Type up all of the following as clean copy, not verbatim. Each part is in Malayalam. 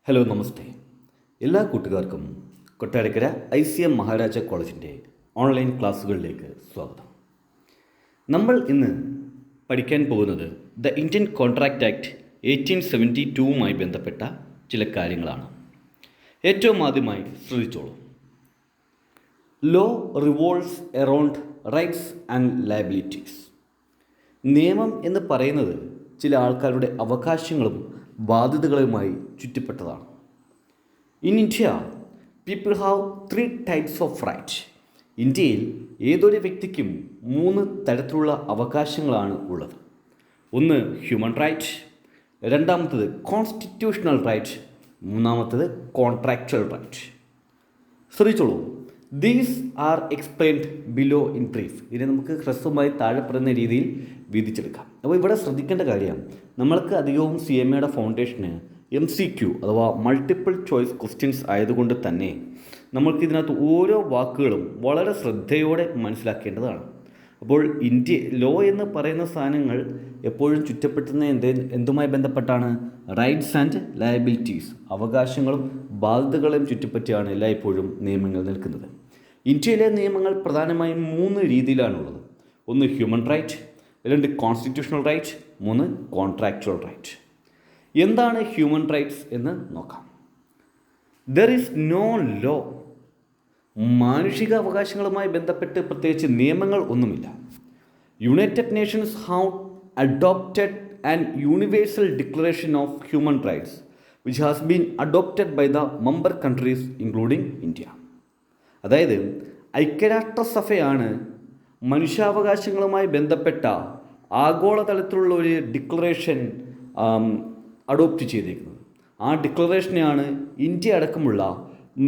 ഹലോ നമസ്തേ. എല്ലാ കൂട്ടുകാർക്കും കൊട്ടാരക്കര ICM മഹാരാജ കോളേജിൻ്റെ ഓൺലൈൻ ക്ലാസ്സുകളിലേക്ക് സ്വാഗതം. നമ്മൾ ഇന്ന് പഠിക്കാൻ പോകുന്നത് ദ ഇന്ത്യൻ കോൺട്രാക്റ്റ് ആക്ട് 1872മായി ബന്ധപ്പെട്ട ചില കാര്യങ്ങളാണ്. ഏറ്റവും ആദ്യമായി ശ്രദ്ധിച്ചോളൂ. Law revolves around rights and liabilities. നിയമം എന്ന് പറയുന്നത് ചില ആൾക്കാരുടെ അവകാശങ്ങളും ബാധ്യതകളുമായി ചുറ്റപ്പെട്ടതാണ്. In India people have 3 types of right. ഇന്ത്യയിൽ ഏതൊരു വ്യക്തിക്കും 3 തരത്തിലുള്ള അവകാശങ്ങളാണ് ഉള്ളത്. ഒന്ന് ഹ്യൂമൻ റൈറ്റ്, രണ്ടാമത്തത് കോൺസ്റ്റിറ്റ്യൂഷണൽ റൈറ്റ്, മൂന്നാമത്തത് കോൺട്രാക്ച്വൽ റൈറ്റ്. ശ്രദ്ധിച്ചോളൂ. These are explained below in brief. ഇതിനെ നമുക്ക് ഹ്രസ്വമായി താഴെ പറയുന്ന രീതിയിൽ വീതിച്ചെടുക്കാം. അപ്പോൾ ഇവിടെ ശ്രദ്ധിക്കേണ്ട കാര്യം, നമ്മൾക്ക് അധികവും CMAയുടെ ഫൗണ്ടേഷന് MCQ അഥവാ മൾട്ടിപ്പിൾ ചോയ്സ് ക്വസ്റ്റ്യൻസ് ആയതുകൊണ്ട് തന്നെ നമ്മൾക്ക് ഇതിനകത്ത് ഓരോ വാക്കുകളും വളരെ ശ്രദ്ധയോടെ മനസ്സിലാക്കേണ്ടതാണ്. അപ്പോൾ ലോ എന്ന് പറയുന്ന സാധനങ്ങൾ എപ്പോഴും ചുറ്റപ്പെട്ടുന്ന എന്തുമായി ബന്ധപ്പെട്ടാണ്? റൈറ്റ്സ് ആൻഡ് ലയബിലിറ്റീസ്, അവകാശങ്ങളും ബാധ്യതകളെയും ചുറ്റിപ്പറ്റിയാണ് എല്ലായ്പ്പോഴും നിയമങ്ങൾ നിൽക്കുന്നത്. ഇന്ത്യയിലെ നിയമങ്ങൾ പ്രധാനമായും 3 രീതിയിലാണുള്ളത്. ഒന്ന് human right, 2 constitutional right, 3 contractual right. എന്താണ് ഹ്യൂമൻ റൈറ്റ്സ് എന്ന് നോക്കാം. There is no law. മാനുഷിക അവകാശങ്ങളുമായി ബന്ധപ്പെട്ട് പ്രത്യേകിച്ച് നിയമങ്ങൾ ഒന്നുമില്ല. United Nations have adopted an universal declaration of human rights which has been adopted by the member countries including India. അതായത് ഐക്യരാഷ്ട്രസഭയാണ് മനുഷ്യാവകാശങ്ങളുമായി ബന്ധപ്പെട്ട ആഗോളതലത്തിലുള്ള ഒരു ഡിക്ലറേഷൻ അഡോപ്റ്റ് ചെയ്തിരിക്കുന്നത്. ആ ഡിക്ലറേഷനെയാണ് ഇന്ത്യ അടക്കമുള്ള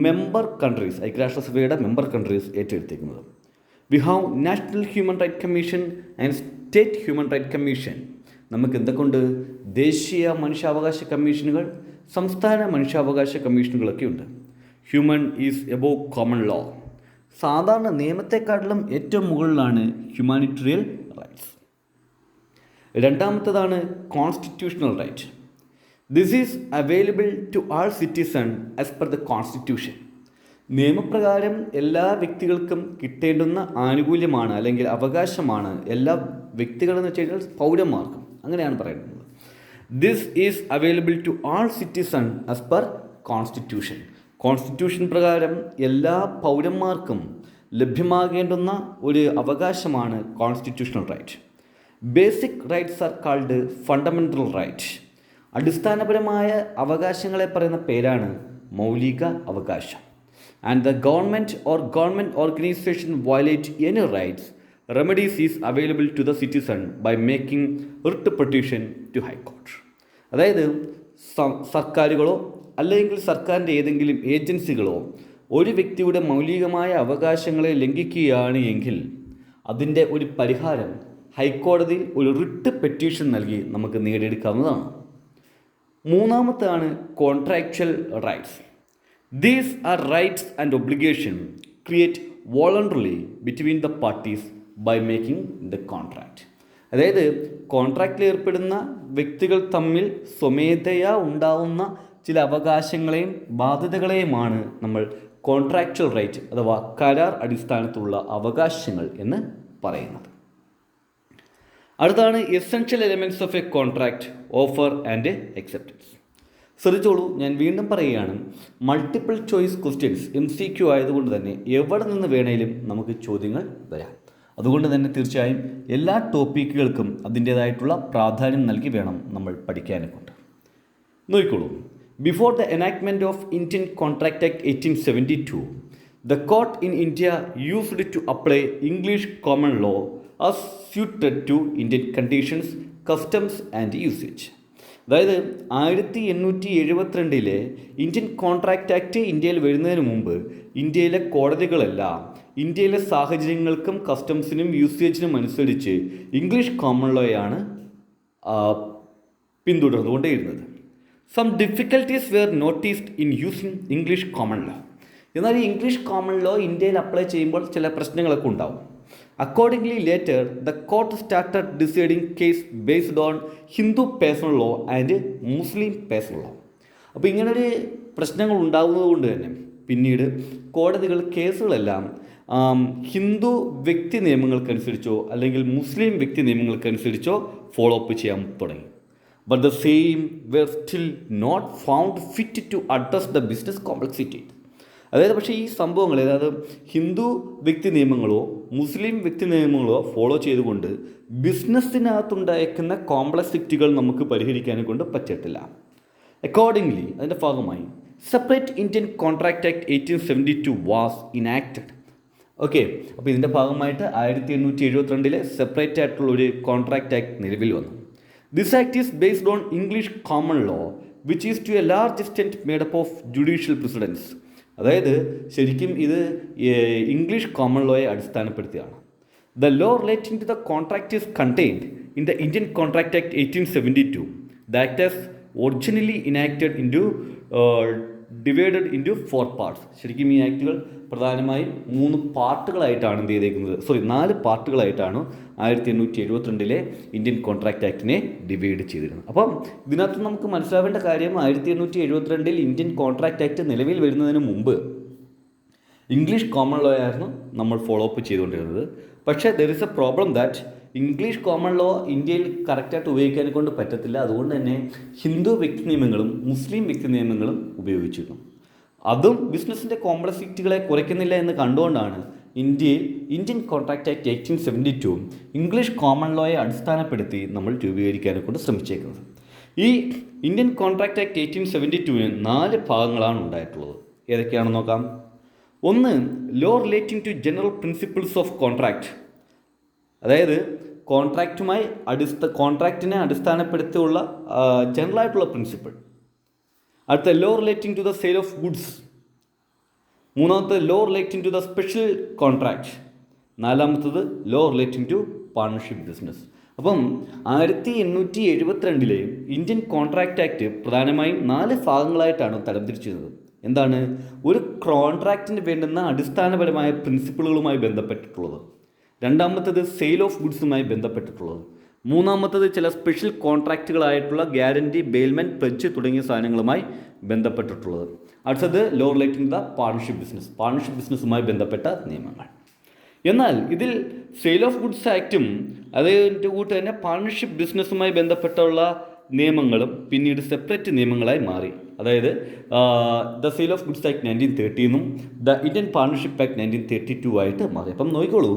മെമ്പർ കൺട്രീസ്, ഐക്യരാഷ്ട്രസഭയുടെ മെമ്പർ കൺട്രീസ് ഏറ്റെടുത്തിരിക്കുന്നത്. We have national human right commission and state human right commission. നമുക്ക് എന്തൊക്കെയുണ്ട്? ദേശീയ മനുഷ്യാവകാശ കമ്മീഷനുകൾ, സംസ്ഥാന മനുഷ്യാവകാശ കമ്മീഷനുകളൊക്കെ ഉണ്ട്. Human is above common law. സാധാരണ നിയമത്തെക്കാട്ടിലും ഏറ്റവും മുകളിലാണ് ഹ്യൂമാനിറ്റേറിയൻ റൈറ്റ്സ്. രണ്ടാമത്തേതാണ് constitutional right. This is available to all citizen as per the constitution. നിയമപ്രകാരം എല്ലാ വ്യക്തികൾക്കും കിട്ടേണ്ടുന്ന ആനുകൂല്യമാണ് അല്ലെങ്കിൽ അവകാശമാണ് എല്ലാ വ്യക്തികളെന്ന് വെച്ച് കഴിഞ്ഞാൽ പൗരന്മാർക്കും, അങ്ങനെയാണ് പറയുന്നത്. This is available to all citizen as per constitution. Constitution പ്രകാരം എല്ലാ പൗരന്മാർക്കും ലഭ്യമാകേണ്ടുന്ന ഒരു അവകാശമാണ് constitutional right. Basic rights are called fundamental right. അടിസ്ഥാനപരമായ അവകാശങ്ങളെ പറയുന്ന പേരാണ് മൗലിക അവകാശം. And the government or government organisation violate any rights, remedies is available to the citizen by making writ petition to high court. അതായത് സർക്കാരുകളോ അല്ലെങ്കിൽ സർക്കാരിൻ്റെ ഏതെങ്കിലും ഏജൻസികളോ ഒരു വ്യക്തിയുടെ മൗലികമായ അവകാശങ്ങളെ ലംഘിക്കുകയാണ് എങ്കിൽ അതിൻ്റെ ഒരു പരിഹാരം ഹൈക്കോടതിയിൽ ഒരു റിട്ട് പെറ്റീഷൻ നൽകി നമുക്ക് നേടിയെടുക്കാവുന്നതാണ്. മൂന്നാമത്താണ് contractual rights. These are rights and obligation create voluntarily between the parties by making the contract. അതായത് കോൺട്രാക്റ്റിൽ ഏർപ്പെടുന്ന വ്യക്തികൾ തമ്മിൽ സ്വമേധയാ ഉണ്ടാവുന്ന ചില അവകാശങ്ങളെയും ബാധ്യതകളെയുമാണ് നമ്മൾ കോൺട്രാക്ച്വൽ റൈറ്റ് അഥവാ കരാർ അടിസ്ഥാനത്തിലുള്ള അവകാശങ്ങൾ എന്ന് പറയുന്നത്. അടുത്താണ് essential elements of a contract, offer and acceptance. ശ്രദ്ധിച്ചോളൂ, ഞാൻ വീണ്ടും പറയുകയാണ്, മൾട്ടിപ്പിൾ ചോയ്സ് ക്വസ്റ്റ്യൻസ് MCQ ആയതുകൊണ്ട് തന്നെ എവിടെ നിന്ന് വേണേലും നമുക്ക് ചോദ്യങ്ങൾ വരാം. അതുകൊണ്ട് തന്നെ തീർച്ചയായും എല്ലാ ടോപ്പിക്കുകൾക്കും അതിൻ്റേതായിട്ടുള്ള പ്രാധാന്യം നൽകി വേണം നമ്മൾ പഠിക്കാനെക്കൊണ്ട്. നോക്കിക്കോളൂ. Before the enactment of Indian contract act 1872, the court in India used to apply English common law as suited to Indian conditions, customs and usage. അതായത് 1872 ഇന്ത്യൻ കോൺട്രാക്റ്റ് ആക്ട് ഇന്ത്യയിൽ വരുന്നതിന് മുമ്പ് ഇന്ത്യയിലെ കോടതികളെല്ലാം ഇന്ത്യയിലെ സാഹചര്യങ്ങൾക്കും കസ്റ്റംസിനും യൂസേജിനും അനുസരിച്ച് ഇംഗ്ലീഷ് കോമൺ ലോയാണ് പിന്തുടർന്നുകൊണ്ടേയിരുന്നത്. Some difficulties were noticed in using English common law. എന്നാൽ ഈ ഇംഗ്ലീഷ് കോമൺ ലോ ഇന്ത്യയിൽ അപ്ലൈ ചെയ്യുമ്പോൾ ചില പ്രശ്നങ്ങളൊക്കെ ഉണ്ടാവും. Accordingly, later, the court started deciding case based on Hindu personal law and Muslim personal law. അപ്പോൾ ഇങ്ങനൊരു പ്രശ്നങ്ങൾ ഉണ്ടാകുന്നത് കൊണ്ട് തന്നെ പിന്നീട് കോടതികൾ കേസുകളെല്ലാം ഹിന്ദു വ്യക്തി നിയമങ്ങൾക്കനുസരിച്ചോ അല്ലെങ്കിൽ മുസ്ലിം വ്യക്തി നിയമങ്ങൾക്കനുസരിച്ചോ ഫോളോ അപ്പ് ചെയ്യാൻ തുടങ്ങി. But the same were still not found fit to address the business complexity. അതായത് പക്ഷേ ഈ സംഭവങ്ങൾ, അതായത് ഹിന്ദു വ്യക്തി നിയമങ്ങളോ മുസ്ലിം വ്യക്തി നിയമങ്ങളോ ഫോളോ ചെയ്തുകൊണ്ട് ബിസിനസ്സിനകത്തുണ്ടായിരിക്കുന്ന കോംപ്ലക്സിറ്റികൾ നമുക്ക് പരിഹരിക്കാനെ കൊണ്ട് പറ്റത്തില്ല. അക്കോർഡിംഗ്ലി അതിൻ്റെ ഭാഗമായി separate Indian contract act 1872 was enacted. Okay, അപ്പോൾ ഇതിൻ്റെ ഭാഗമായിട്ട് 1872 സെപ്പറേറ്റ് ആയിട്ടുള്ള ഒരു കോൺട്രാക്ട് ആക്ട് നിലവിൽ വന്നു. This act is based on English common law which is to a large extent made up of judicial precedents. അതായത് ശരിക്കും ഇത് ഇംഗ്ലീഷ് കോമൺ ലോയെ അടിസ്ഥാനപ്പെടുത്തിയാണ്. The law relating to the contract is contained in the Indian contract act 1872. The act as originally enacted divided into 4 parts. ശരിക്കും ഈ ആക്ടുകൾ പ്രധാനമായും 3 പാർട്ടുകളായിട്ടാണ് എന്ത് ചെയ്തേക്കുന്നത്, 4 പാർട്ടുകളായിട്ടാണ് 1872 ഇന്ത്യൻ കോൺട്രാക്ട് ആക്ടിനെ ഡിവൈഡ് ചെയ്തിരുന്നത്. അപ്പം ഇതിനകത്ത് നമുക്ക് മനസ്സിലാവേണ്ട കാര്യം 1872 ഇന്ത്യൻ കോൺട്രാക്ട് ആക്ട് നിലവിൽ വരുന്നതിന് മുമ്പ് ഇംഗ്ലീഷ് കോമൺ ലോ ആയിരുന്നു നമ്മൾ ഫോളോ അപ്പ് ചെയ്തുകൊണ്ടിരുന്നത്. പക്ഷേ there is A problem that English common law ഇന്ത്യയിൽ കറക്റ്റായിട്ട് ഉപയോഗിക്കാനെ കൊണ്ട് പറ്റത്തില്ല. അതുകൊണ്ട് തന്നെ ഹിന്ദു വ്യക്തി നിയമങ്ങളും മുസ്ലിം വ്യക്തി നിയമങ്ങളും ഉപയോഗിച്ചിരുന്നു. അതും ബിസിനസ്സിൻ്റെ കോംപ്ലക്സിറ്റികളെ കുറയ്ക്കുന്നില്ല എന്ന് കണ്ടുകൊണ്ടാണ് Indian contract act 1872 English common ലോയെ അടിസ്ഥാനപ്പെടുത്തി നമ്മൾ രൂപീകരിക്കാനെ കൊണ്ട് ശ്രമിച്ചേക്കുന്നത്. ഈ ഇന്ത്യൻ കോൺട്രാക്ട് ആക്ട് 1872 4 ഭാഗങ്ങളാണ് ഉണ്ടായിട്ടുള്ളത്. ഏതൊക്കെയാണെന്ന് നോക്കാം. ഒന്ന്, law relating to general principles of contract. അതായത് കോൺട്രാക്റ്റിനെ അടിസ്ഥാനപ്പെടുത്തിയുള്ള ജനറലായിട്ടുള്ള പ്രിൻസിപ്പിൾ. അടുത്ത, law relating to the sale of goods. മൂന്നാമത്തെ, law relating to the special contract. നാലാമത്തത്, law relating to partnership business. അപ്പം 1872 ഇന്ത്യൻ കോൺട്രാക്ട് ആക്ട് പ്രധാനമായും 4 ഭാഗങ്ങളായിട്ടാണ് തരംതിരിച്ചിരുന്നത്. എന്താണ്? ഒരു കോൺട്രാക്റ്റിന് വേണ്ടുന്ന അടിസ്ഥാനപരമായ പ്രിൻസിപ്പിളുകളുമായി ബന്ധപ്പെട്ടിട്ടുള്ളത്. രണ്ടാമത്തത് സെയിൽ ഓഫ് ഗുഡ്സുമായി ബന്ധപ്പെട്ടിട്ടുള്ളത്. മൂന്നാമത്തത് ചില സ്പെഷ്യൽ കോൺട്രാക്റ്റുകളായിട്ടുള്ള ഗ്യാരണ്ടി, ബെയിൽമെൻറ്റ്, പ്ലെഡ്ജ് തുടങ്ങിയ സാധനങ്ങളുമായി ബന്ധപ്പെട്ടിട്ടുള്ളത്. അടുത്തത് ലോ റിലേറ്റിംഗ് ദ പാർട്ണർഷിപ്പ് ബിസിനസ്സുമായി ബന്ധപ്പെട്ട നിയമങ്ങൾ. എന്നാൽ ഇതിൽ സെയിൽ ഓഫ് ഗുഡ്സ് ആക്റ്റും അതിൻ്റെ കൂട്ട് തന്നെ പാർട്ണർഷിപ്പ് ബിസിനസ്സുമായി ബന്ധപ്പെട്ടുള്ള നിയമങ്ങളും പിന്നീട് സെപ്പറേറ്റ് നിയമങ്ങളായി മാറി. അതായത് the sale of goods act 1930 the Indian partnership act 1932 ആയിട്ട് മാറി. അപ്പം നോക്കിക്കോളൂ,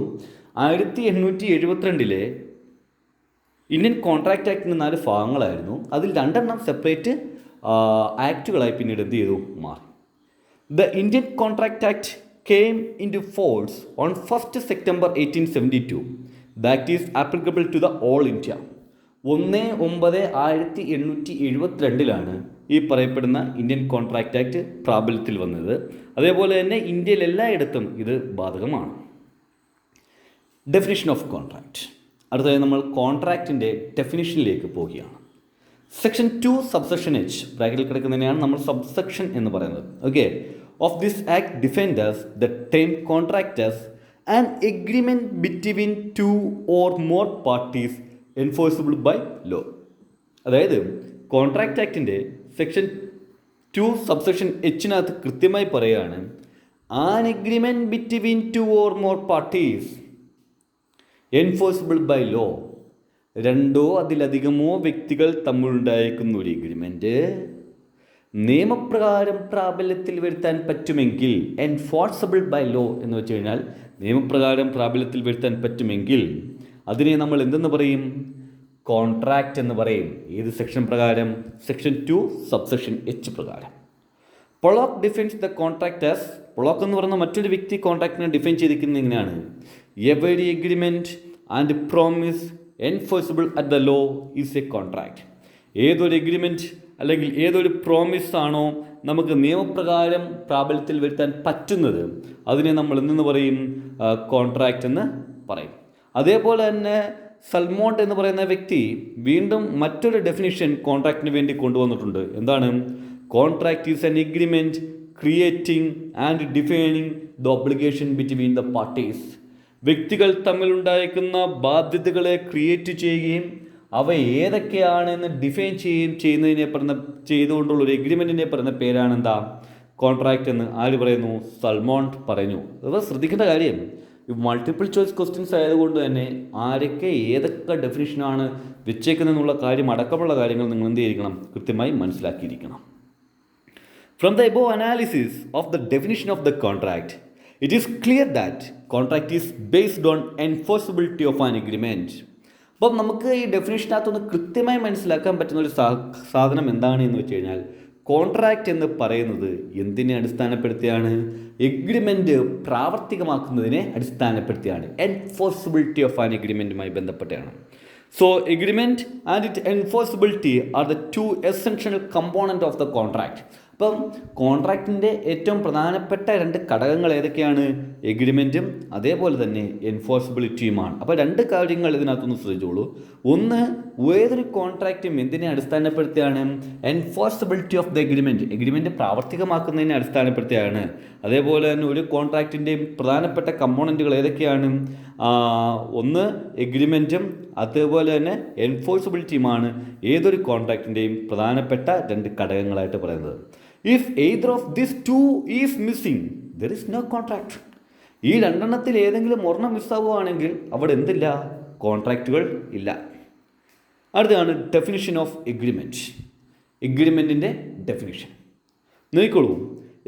1872 ഇന്ത്യൻ കോൺട്രാക്ട് ആക്ടിന് 4 ഭാഗങ്ങളായിരുന്നു. അതിൽ 2 സെപ്പറേറ്റ് ആക്റ്റുകളായി പിന്നീട് എന്ത് ചെയ്തു, മാറി. The Indian contract act came into force on 1st September 1872. The act is applicable to the all India. 1/9/1872 ഈ പറയപ്പെടുന്ന ഇന്ത്യൻ കോൺട്രാക്ട് ആക്ട് പ്രാബല്യത്തിൽ വന്നത്. അതേപോലെ തന്നെ ഇന്ത്യയിൽ എല്ലായിടത്തും ഇത് ബാധകമാണ്. Definition of contract. അടുത്തതായി നമ്മൾ കോൺട്രാക്റ്റിൻ്റെ ഡെഫിനിഷനിലേക്ക് പോവുകയാണ്. സെക്ഷൻ 2 സബ്സെക്ഷൻ H ബ്രാക്കറ്റിൽ കിടക്കുന്നതിനെയാണ് നമ്മൾ സബ്സെക്ഷൻ എന്ന് പറയുന്നത്. Okay, of this act defined as the term contract as an agreement between 2 or more parties enforceable by law. അതായത് കോൺട്രാക്ട് ആക്ടിൻ്റെ സെക്ഷൻ 2 സബ്സെക്ഷൻ Hനകത്ത് കൃത്യമായി പറയുകയാണ്, an agreement between 2 or more parties enforceable by law. 2 അതിലധികമോ വ്യക്തികൾ തമ്മിലുണ്ടായിരിക്കുന്ന ഒരു എഗ്രിമെൻറ്റ് നിയമപ്രകാരം പ്രാബല്യത്തിൽ വരുത്താൻ പറ്റുമെങ്കിൽ, എൻഫോഴ്സബിൾ ബൈ ലോ എന്ന് വെച്ച് കഴിഞ്ഞാൽ നിയമപ്രകാരം പ്രാബല്യത്തിൽ വരുത്താൻ പറ്റുമെങ്കിൽ അതിനെ നമ്മൾ എന്തെന്ന് പറയും, കോൺട്രാക്റ്റ് എന്ന് പറയും. ഏത് സെക്ഷൻ പ്രകാരം? സെക്ഷൻ 2 സബ്സെക്ഷൻ H പ്രകാരം. പൊളോക്ക് ഡിഫൈൻസ് ദ കോൺട്രാക്ട് ആസ്, പൊളോക്ക് എന്ന് പറയുന്ന മറ്റൊരു വ്യക്തി കോൺട്രാക്റ്റിനെ ഡിഫൈൻ ചെയ്തിരിക്കുന്നത് ഇങ്ങനെയാണ്, every agreement and promise enforceable at the law is a contract. ഏതൊരു എഗ്രിമെൻറ്റ് അല്ലെങ്കിൽ ഏതൊരു പ്രോമിസ് ആണോ നമുക്ക് നിയമപ്രകാരം പ്രാബല്യത്തിൽ വരുത്താൻ പറ്റുന്നത് അതിനെ നമ്മൾ എന്തെന്ന് പറയും, കോൺട്രാക്റ്റ് എന്ന് പറയും. അതേപോലെ തന്നെ സൽമോണ്ട് എന്ന് പറയുന്ന വ്യക്തി വീണ്ടും മറ്റൊരു ഡെഫിനിഷൻ കോൺട്രാക്റ്റിന് വേണ്ടി കൊണ്ടുവന്നിട്ടുണ്ട്. എന്താണ്? Contract is N agreement creating and defining the obligation between the parties. വ്യക്തികൾ തമ്മിലുണ്ടായിരിക്കുന്ന ബാധ്യതകളെ ക്രിയേറ്റ് ചെയ്യുകയും അവ ഏതൊക്കെയാണെന്ന് ഡിഫൈൻ ചെയ്തുകൊണ്ടുള്ള ഒരു എഗ്രിമെൻറ്റിനെ പറയുന്ന പേരാണ് എന്താ? കോൺട്രാക്റ്റ് എന്ന് ആര് പറയുന്നു? സൽമോണ്ട് പറഞ്ഞു. അപ്പോൾ ശ്രദ്ധിക്കേണ്ട കാര്യം, ഈ മൾട്ടിപ്പിൾ ചോയ്സ് ക്വസ്റ്റ്യൻസ് ആയതുകൊണ്ട് തന്നെ ആരൊക്കെ ഏതൊക്കെ ഡെഫിനിഷനാണ് വെച്ചേക്കുന്നതെന്നുള്ള കാര്യം അടക്കമുള്ള കാര്യങ്ങൾ നിങ്ങൾ എന്ത് ചെയ്തിരിക്കണം? കൃത്യമായി മനസ്സിലാക്കിയിരിക്കണം. From the above analysis of the definition of the contract, it is clear that contract is based on enforceability of an agreement. അപ്പം നമുക്ക് ഈ ഡെഫിനേഷനകത്തൊന്ന് കൃത്യമായി മനസ്സിലാക്കാൻ പറ്റുന്ന ഒരു സാധനം എന്താണ് എന്ന് വെച്ച് കഴിഞ്ഞാൽ, കോൺട്രാക്റ്റ് എന്ന് പറയുന്നത് എന്തിനെ അടിസ്ഥാനപ്പെടുത്തിയാണ്? എഗ്രിമെൻ്റ് പ്രാവർത്തികമാക്കുന്നതിനെ അടിസ്ഥാനപ്പെടുത്തിയാണ്. എൻഫോഴ്സിബിലിറ്റി ഓഫ് ആൻ എഗ്രിമെൻറ്റുമായി ബന്ധപ്പെട്ടാണ്. So agreement and it enforceability are the two essential component of the contract. അപ്പം കോൺട്രാക്റ്റിൻ്റെ ഏറ്റവും പ്രധാനപ്പെട്ട രണ്ട് ഘടകങ്ങൾ ഏതൊക്കെയാണ്? എഗ്രിമെൻറ്റും അതേപോലെ തന്നെ എൻഫോഴ്സിബിലിറ്റിയുമാണ്. അപ്പോൾ രണ്ട് കാര്യങ്ങൾ ഇതിനകത്തൊന്ന് ശ്രദ്ധിച്ചോളൂ. ഒന്ന്, ഏതൊരു കോൺട്രാക്റ്റും എന്തിനെ അടിസ്ഥാനപ്പെടുത്തിയാണ്? എൻഫോഴ്സിബിലിറ്റി ഓഫ് ദ എഗ്രിമെൻറ്റ് പ്രാവർത്തികമാക്കുന്നതിനെ അടിസ്ഥാനപ്പെടുത്തിയാണ്. അതേപോലെ തന്നെ ഒരു കോൺട്രാക്റ്റിൻ്റെയും പ്രധാനപ്പെട്ട കമ്പോണൻറ്റുകൾ ഏതൊക്കെയാണ്? ഒന്ന് എഗ്രിമെൻറ്റും അതേപോലെ തന്നെ എൻഫോഴ്സിബിലിറ്റിയുമാണ് ഏതൊരു കോൺട്രാക്റ്റിൻ്റെയും പ്രധാനപ്പെട്ട രണ്ട് ഘടകങ്ങളായിട്ട് പറയുന്നത്. If either of this two is missing there is no contract. ഈ രണ്ടെണ്ണത്തിൽ ഏതെങ്കിലും ഒരെണ്ണം മിസ്സാവുകയാണെങ്കിൽ അവിടെ എന്തില്ല? കോൺട്രാക്റ്റുകൾ ഇല്ല. അടുത്തതാണ് ഡെഫിനിഷൻ ഓഫ് എഗ്രിമെൻറ്റ്. എഗ്രിമെൻറ്റിൻ്റെ ഡെഫിനിഷൻ നോക്കിക്കോളൂ.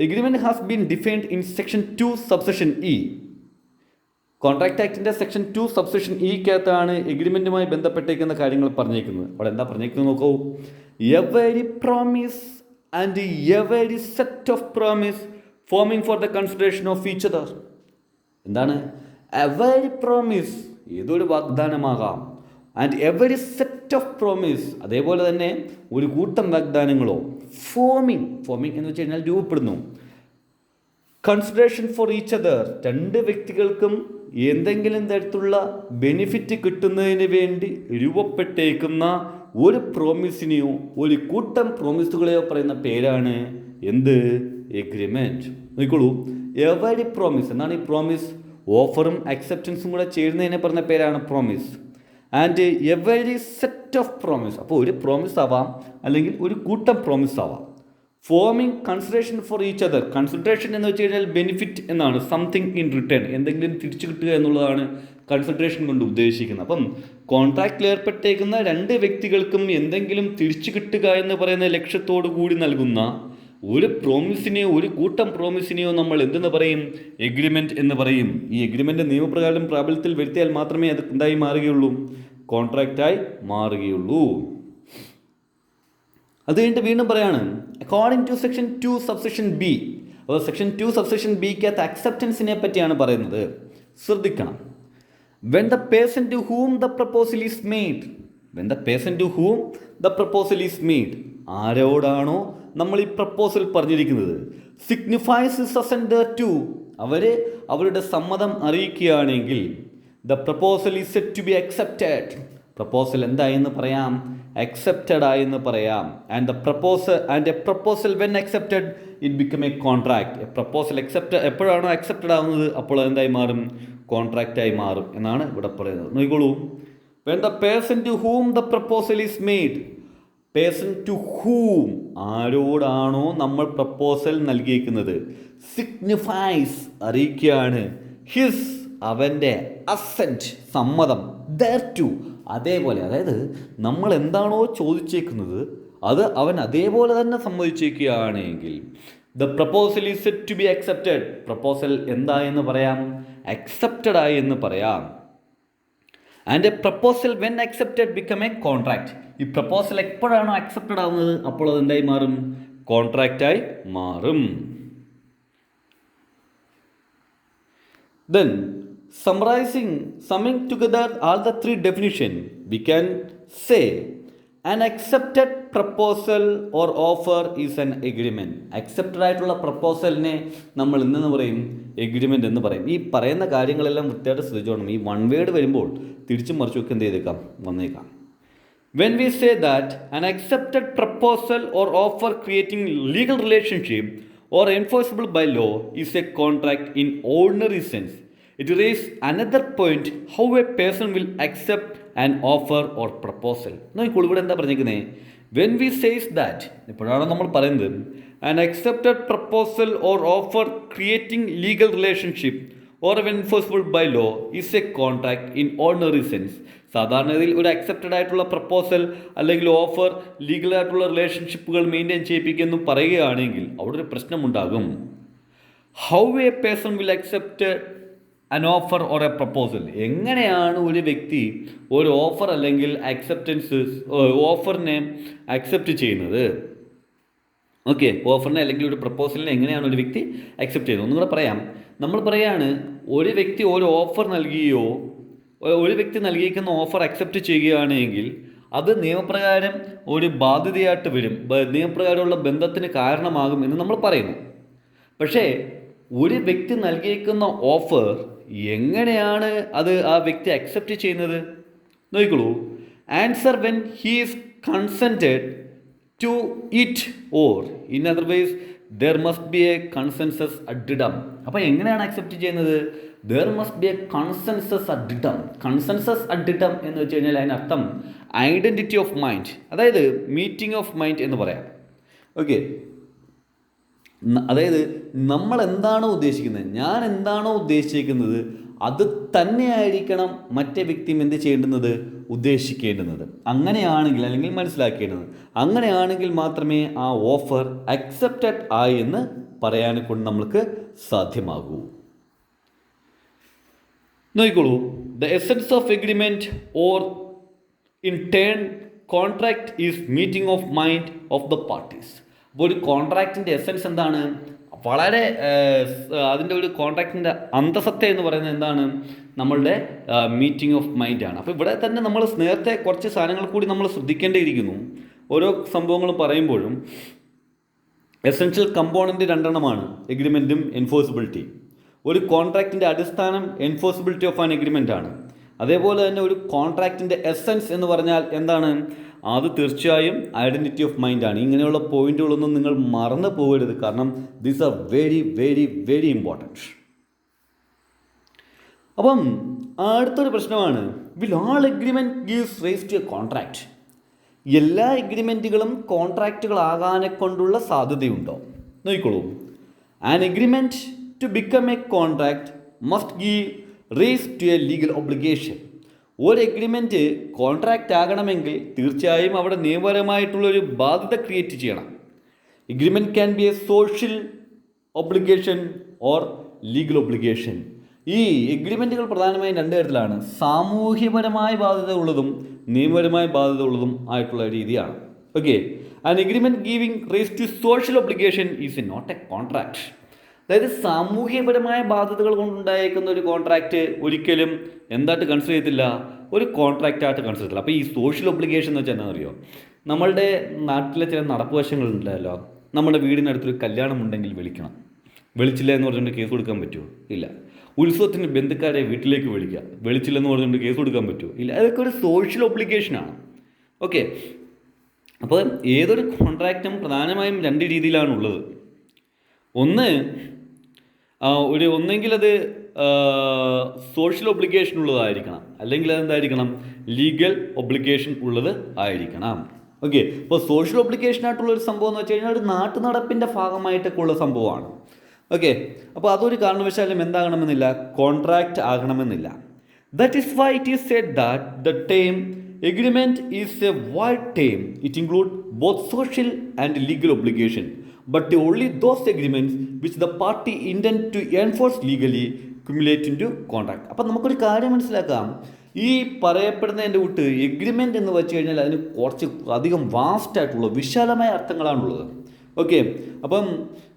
Agreement has been defined in section 2 subsection E. Contract ആക്ടിൻ്റെ സെക്ഷൻ 2 സബ്സെക്ഷൻ ഇക്കകത്താണ് എഗ്രിമെൻറ്റുമായി ബന്ധപ്പെട്ടേക്കുന്ന കാര്യങ്ങൾ പറഞ്ഞേക്കുന്നത്. അവിടെ എന്താ പറഞ്ഞേക്കുന്നത് നോക്കൂ. Every promise and every set of promise forming for the consideration of each other. എന്താണ്? എവരി പ്രോമിസ്, ഏതൊരു വാഗ്ദാനമാകാം. And every set of promise, അതേപോലെ തന്നെ ഒരു കൂട്ടം വാഗ്ദാനങ്ങളോ. ഫോമിംഗ് എന്ന് വെച്ച് കഴിഞ്ഞാൽ രൂപപ്പെടുന്നു. കൺസിഡറേഷൻ ഫോർ ഈച്ച് അതർ, രണ്ട് വ്യക്തികൾക്കും എന്തെങ്കിലും തരത്തിലുള്ള ബെനിഫിറ്റ് കിട്ടുന്നതിന് വേണ്ടി രൂപപ്പെട്ടേക്കുന്ന ഒരു പ്രോമിസിനെയോ ഒരു കൂട്ടം പ്രോമിസുകളെയോ പറയുന്ന പേരാണ് എന്ത്? എഗ്രിമെൻറ്റ്. നോക്കിക്കോളൂ, എവരി പ്രോമിസ് എന്നാണ് ഈ പ്രോമിസ്. ഓഫറും അക്സെപ്റ്റൻസും കൂടെ ചേരുന്നതിനെ പറഞ്ഞ പേരാണ് promise. And every set of promise, അപ്പോൾ ഒരു പ്രോമിസ് ആവാം അല്ലെങ്കിൽ ഒരു കൂട്ടം പ്രോമിസ് ആവാം. Forming consideration for each other. Consideration എന്ന് വെച്ച് കഴിഞ്ഞാൽ ബെനിഫിറ്റ് എന്നാണ്. സംതിങ് ഇൻ റിട്ടേൺ, എന്തെങ്കിലും തിരിച്ചു കിട്ടുക എന്നുള്ളതാണ് കൺസിഡറേഷൻ കൊണ്ട് ഉദ്ദേശിക്കുന്നത്. അപ്പം കോൺട്രാക്റ്റിൽ ഏർപ്പെട്ടേക്കുന്ന രണ്ട് വ്യക്തികൾക്കും എന്തെങ്കിലും തിരിച്ചു കിട്ടുക എന്ന് പറയുന്ന ലക്ഷ്യത്തോടു കൂടി നൽകുന്ന ഒരു പ്രോമിസിനെയോ ഒരു കൂട്ടം പ്രോമിസിനെയോ നമ്മൾ എന്തെന്ന് പറയും? എഗ്രിമെൻറ്റ് എന്ന് പറയും. ഈ എഗ്രിമെൻറ്റ് നിയമപ്രകാരം പ്രാബല്യത്തിൽ വരുത്തിയാൽ മാത്രമേ അത് എന്തായി മാറുകയുള്ളൂ? കോൺട്രാക്റ്റായി മാറുകയുള്ളൂ. അത് കഴിഞ്ഞിട്ട് വീണ്ടും പറയാണ്, according to section 2 subsection B. അപ്പോൾ സെക്ഷൻ 2 സബ്സെക്ഷൻ ബിക്കകത്ത് അക്സെപ്റ്റൻസിനെ പറ്റിയാണ് പറയുന്നത്. ശ്രദ്ധിക്കണം. When the person to whom the proposal is made. When the person to whom the proposal is made, ആരോടാണോ നമ്മൾ ഈ പ്രപ്പോസൽ പറഞ്ഞിരിക്കുന്നത്, സിഗ്നിഫൈസ് അസെൻഡ് ടു, അവരുടെ സമ്മതം അറിയിക്കുകയാണെങ്കിൽ, the proposal is set to be accepted. Proposal എന്തായെന്ന് പറയാം? accepted ആയെന്ന് പറയാം. And a proposal when accepted it become a contract. A proposal എപ്പോഴാണോ അക്സെപ്റ്റഡ് ആവുന്നത് അപ്പോൾ എന്തായി മാറും? കോൺട്രാക്റ്റായി മാറും എന്നാണ് ഇവിടെ പറയുന്നത്. നോക്കിക്കോളൂ, when the person to whom the proposal is made. Person to whom, ആരോടാണോ നമ്മൾ പ്രപ്പോസൽ നൽകിയിരിക്കുന്നത്, സിഗ്നിഫൈസ് അറിയിക്കുകയാണ്, ഹിസ് അവൻ്റെ, അസെൻറ്റ് സമ്മതം, ദർ ടു അതേപോലെ, അതായത് നമ്മൾ എന്താണോ ചോദിച്ചേക്കുന്നത് അത് അവൻ അതേപോലെ തന്നെ സമ്മതിച്ചേക്കുകയാണെങ്കിൽ, the proposal is set to be accepted. Proposal എന്തായെന്ന് പറയാം? അക്സെപ്റ്റഡ് ആയി എന്ന് പറയാം. And a proposal when accepted become a contract. ഈ പ്രപ്പോസൽ എപ്പോഴാണോ അക്സെപ്റ്റഡ് ആവുന്നത് അപ്പോൾ അത് എന്തായി മാറും? കോൺട്രാക്റ്റായി മാറും. Then summing together all the three definitions, we can say an accepted proposal or offer is an agreement. Accepted ആയിട്ടുള്ള പ്രപ്പോസലിനെ നമ്മൾ എന്തെന്ന് പറയും? എഗ്രിമെൻ്റ് എന്ന് പറയും. ഈ പറയുന്ന കാര്യങ്ങളെല്ലാം വൃത്തിയായിട്ട് ശ്രദ്ധിച്ചോണം. ഈ വൺ വേർഡ് വരുമ്പോൾ തിരിച്ചും മറിച്ചുമൊക്കെ എന്ത് ചെയ്തേക്കാം? വന്നേക്കാം. When we say that an accepted proposal or offer creating legal relationship or enforceable by law is a contract in ordinary sense, it raises another point: how a person will accept an offer or proposal. നോക്കിക്കോളൂ, ഇവിടെ എന്താ പറഞ്ഞിരിക്കുന്നത്? വെൻ വി സേസ് ദാറ്റ്, ഇപ്പോഴാണ് നമ്മൾ പറയുന്നത്, an accepted proposal or offer creating legal relationship or enforceable by law is a contract in ordinary sense. സാധാരണഗതിയിൽ ഒരു അക്സെപ്റ്റഡ് ആയിട്ടുള്ള പ്രപ്പോസൽ അല്ലെങ്കിൽ ഓഫർ ലീഗലായിട്ടുള്ള റിലേഷൻഷിപ്പുകൾ മെയിൻറ്റെയിൻ ചെയ്യിപ്പിക്കുന്നു പറയുകയാണെങ്കിൽ അവിടെ ഒരു പ്രശ്നമുണ്ടാകും. How a person will accept an offer or a proposal? എങ്ങനെയാണ് ഒരു വ്യക്തി ഒരു ഓഫർ അല്ലെങ്കിൽ ഓഫറിനെ അക്സെപ്റ്റ് ചെയ്യുന്നത്? ഓക്കെ, ഓഫറിനെ അല്ലെങ്കിൽ ഒരു പ്രപ്പോസലിനെ എങ്ങനെയാണ് ഒരു വ്യക്തി അക്സെപ്റ്റ് ചെയ്യുന്നത്? ഒന്നും കൂടെ പറയാം. നമ്മൾ പറയാണ്, ഒരു വ്യക്തി ഒരു ഓഫർ നൽകുകയോ ഒരു വ്യക്തി നൽകിയിരിക്കുന്ന ഓഫർ അക്സെപ്റ്റ് ചെയ്യുകയാണെങ്കിൽ അത് നിയമപ്രകാരം ഒരു ബാധ്യതയായിട്ട് വരും, നിയമപ്രകാരമുള്ള ബന്ധത്തിന് കാരണമാകും എന്ന് നമ്മൾ പറയുന്നു. പക്ഷേ ഒരു വ്യക്തി നൽകിയിരിക്കുന്ന ഓഫർ എങ്ങനെയാണ് അത് ആ വ്യക്തി അക്സെപ്റ്റ് ചെയ്യുന്നത്? നോക്കിക്കോളൂ. Answer when he is consented to it or in other ways there must be a consensus ad idem. അപ്പോൾ എങ്ങനെയാണ് അക്സെപ്റ്റ് ചെയ്യുന്നത്? There must be a consensus ad idem. Consensus ad idem എന്ന് വെച്ച് കഴിഞ്ഞാൽ അതിനർത്ഥം ഐഡൻറ്റിറ്റി ഓഫ് മൈൻഡ്, അതായത് മീറ്റിംഗ് ഓഫ് മൈൻഡ് എന്ന് പറയാം. ഓക്കെ, അതായത് നമ്മൾ എന്താണോ ഉദ്ദേശിക്കുന്നത്, ഞാൻ എന്താണോ ഉദ്ദേശിക്കുന്നത് അത് തന്നെയായിരിക്കണം മറ്റേ വ്യക്തിയും എന്ത് ചെയ്യേണ്ടുന്നത്, ഉദ്ദേശിക്കേണ്ടുന്നത്. അങ്ങനെയാണെങ്കിൽ അല്ലെങ്കിൽ മനസ്സിലാക്കേണ്ടത്, അങ്ങനെയാണെങ്കിൽ മാത്രമേ ആ ഓഫർ അക്സെപ്റ്റഡ് ആയി എന്ന് പറയാനെ കൊണ്ട് നമ്മൾക്ക് സാധ്യമാകൂ. നോക്കിക്കോളൂ. The essence of agreement or in turn contract is meeting of mind of the parties. അപ്പോൾ ഒരു കോൺട്രാക്റ്റിൻ്റെ എസൻസ് എന്താണ്? വളരെ അതിൻ്റെ ഒരു കോൺട്രാക്റ്റിൻ്റെ അന്തസത്ത എന്ന് പറയുന്നത് എന്താണ്? നമ്മളുടെ മീറ്റിംഗ് ഓഫ് മൈൻഡാണ്. അപ്പോൾ ഇവിടെ തന്നെ നമ്മൾ നേരത്തെ കുറച്ച് സാധനങ്ങൾ കൂടി നമ്മൾ ശ്രദ്ധിക്കേണ്ടിയിരിക്കുന്നു. ഓരോ സംഭവങ്ങൾ പറയുമ്പോഴും എസെൻഷ്യൽ കമ്പോണൻറ്റ് രണ്ടെണ്ണമാണ്, എഗ്രിമെൻറ്റും എൻഫോഴ്സിബിലിറ്റി. ഒരു കോൺട്രാക്റ്റിൻ്റെ അടിസ്ഥാനം എൻഫോഴ്സിബിലിറ്റി ഓഫ് ആൻ എഗ്രിമെൻ്റ് ആണ്. അതേപോലെ തന്നെ ഒരു കോൺട്രാക്റ്റിൻ്റെ എസൻസ് എന്ന് പറഞ്ഞാൽ എന്താണ്? അത് തീർച്ചയായും ഐഡൻറ്റിറ്റി ഓഫ് മൈൻഡാണ്. ഇങ്ങനെയുള്ള പോയിന്റുകളൊന്നും നിങ്ങൾ മറന്നു പോകരുത്, കാരണം these are very very very important. അപ്പം അടുത്തൊരു പ്രശ്നമാണ്, will all agreement gives rise to a contract? എല്ലാ എഗ്രിമെൻറ്റുകളും കോൺട്രാക്റ്റുകളാകാനെ കൊണ്ടുള്ള സാധ്യതയുണ്ടോ? നോക്കിക്കോളൂ. An agreement to become a contract must give rise to a legal obligation. ഒരു എഗ്രിമെൻറ്റ് കോൺട്രാക്റ്റ് ആകണമെങ്കിൽ തീർച്ചയായും അവിടെ നിയമപരമായിട്ടുള്ളൊരു ബാധ്യത ക്രിയേറ്റ് ചെയ്യണം. Agreement can be a social obligation or legal obligation. ഈ എഗ്രിമെൻറ്റുകൾ പ്രധാനമായും രണ്ട് തരത്തിലാണ്, സാമൂഹ്യപരമായ ബാധ്യത ഉള്ളതും നിയമപരമായ ബാധ്യത ഉള്ളതും ആയിട്ടുള്ള രീതിയാണ്. Okay, an agreement giving rise to social obligation is not a contract. അതായത് സാമൂഹ്യപരമായ ബാധ്യതകൾ കൊണ്ടുണ്ടായേക്കുന്ന ഒരു കോൺട്രാക്റ്റ് ഒരിക്കലും എന്തായിട്ട് കൺസിഡർ ചെയ്യത്തില്ല, ഒരു കോൺട്രാക്റ്റായിട്ട് കൺസിഡർ ചെയ്തില്ല. അപ്പോൾ ഈ സോഷ്യൽ ഒബ്ലിഗേഷൻ എന്ന് വെച്ചാൽ എന്താ അറിയോ? നമ്മളുടെ നാട്ടിലെ ചില നടപ്പുവശങ്ങളുണ്ടല്ലോ, നമ്മുടെ വീടിനടുത്തൊരു കല്യാണം ഉണ്ടെങ്കിൽ വിളിക്കണം, വിളിച്ചില്ല എന്ന് പറഞ്ഞുകൊണ്ട് കേസ് കൊടുക്കാൻ പറ്റുമോ? ഇല്ല. ഉത്സവത്തിന് ബന്ധുക്കാരെ വീട്ടിലേക്ക് വിളിക്കുക, വിളിച്ചില്ലെന്ന് പറഞ്ഞുകൊണ്ട് കേസ് കൊടുക്കാൻ പറ്റുമോ? ഇല്ല. അതൊക്കെ ഒരു സോഷ്യൽ ഒബ്ലിഗേഷനാണ്. ഓക്കെ, അപ്പോൾ ഏതൊരു കോൺട്രാക്റ്റും പ്രധാനമായും രണ്ട് രീതിയിലാണുള്ളത്. ഒന്ന് ഒന്നെങ്കിൽ അത് സോഷ്യൽ ഒബ്ലിഗേഷൻ ഉള്ളതായിരിക്കണം, അല്ലെങ്കിൽ അതെന്തായിരിക്കണം, ലീഗൽ ഒബ്ലിഗേഷൻ ഉള്ളത് ആയിരിക്കണം. ഓക്കെ, അപ്പോൾ സോഷ്യൽ ഒബ്ലിഗേഷൻ ആയിട്ടുള്ളൊരു സംഭവം എന്ന് വെച്ച് കഴിഞ്ഞാൽ ഒരു നാട്ടു നടപ്പിൻ്റെ ഭാഗമായിട്ടൊക്കെ ഉള്ള സംഭവമാണ്. ഓക്കെ, അപ്പോൾ അതൊരു കാരണവശാലും എന്താകണമെന്നില്ല, കോൺട്രാക്റ്റ് ആകണമെന്നില്ല. That is why it is said that the term agreement is A wide term. It include both social and legal obligation, but only those agreements which the party intend to enforce legally accumulate into contract. അപ്പം നമുക്കൊരു കാര്യം മനസ്സിലാക്കാം, ഈ പറയപ്പെടുന്നതിൻ്റെ കൂട്ട് എഗ്രിമെൻ്റ് എന്ന് വെച്ച് കഴിഞ്ഞാൽ അതിന് കുറച്ച് അധികം വാസ്റ്റായിട്ടുള്ള വിശാലമായ അർത്ഥങ്ങളാണുള്ളത്. ഓക്കെ, അപ്പം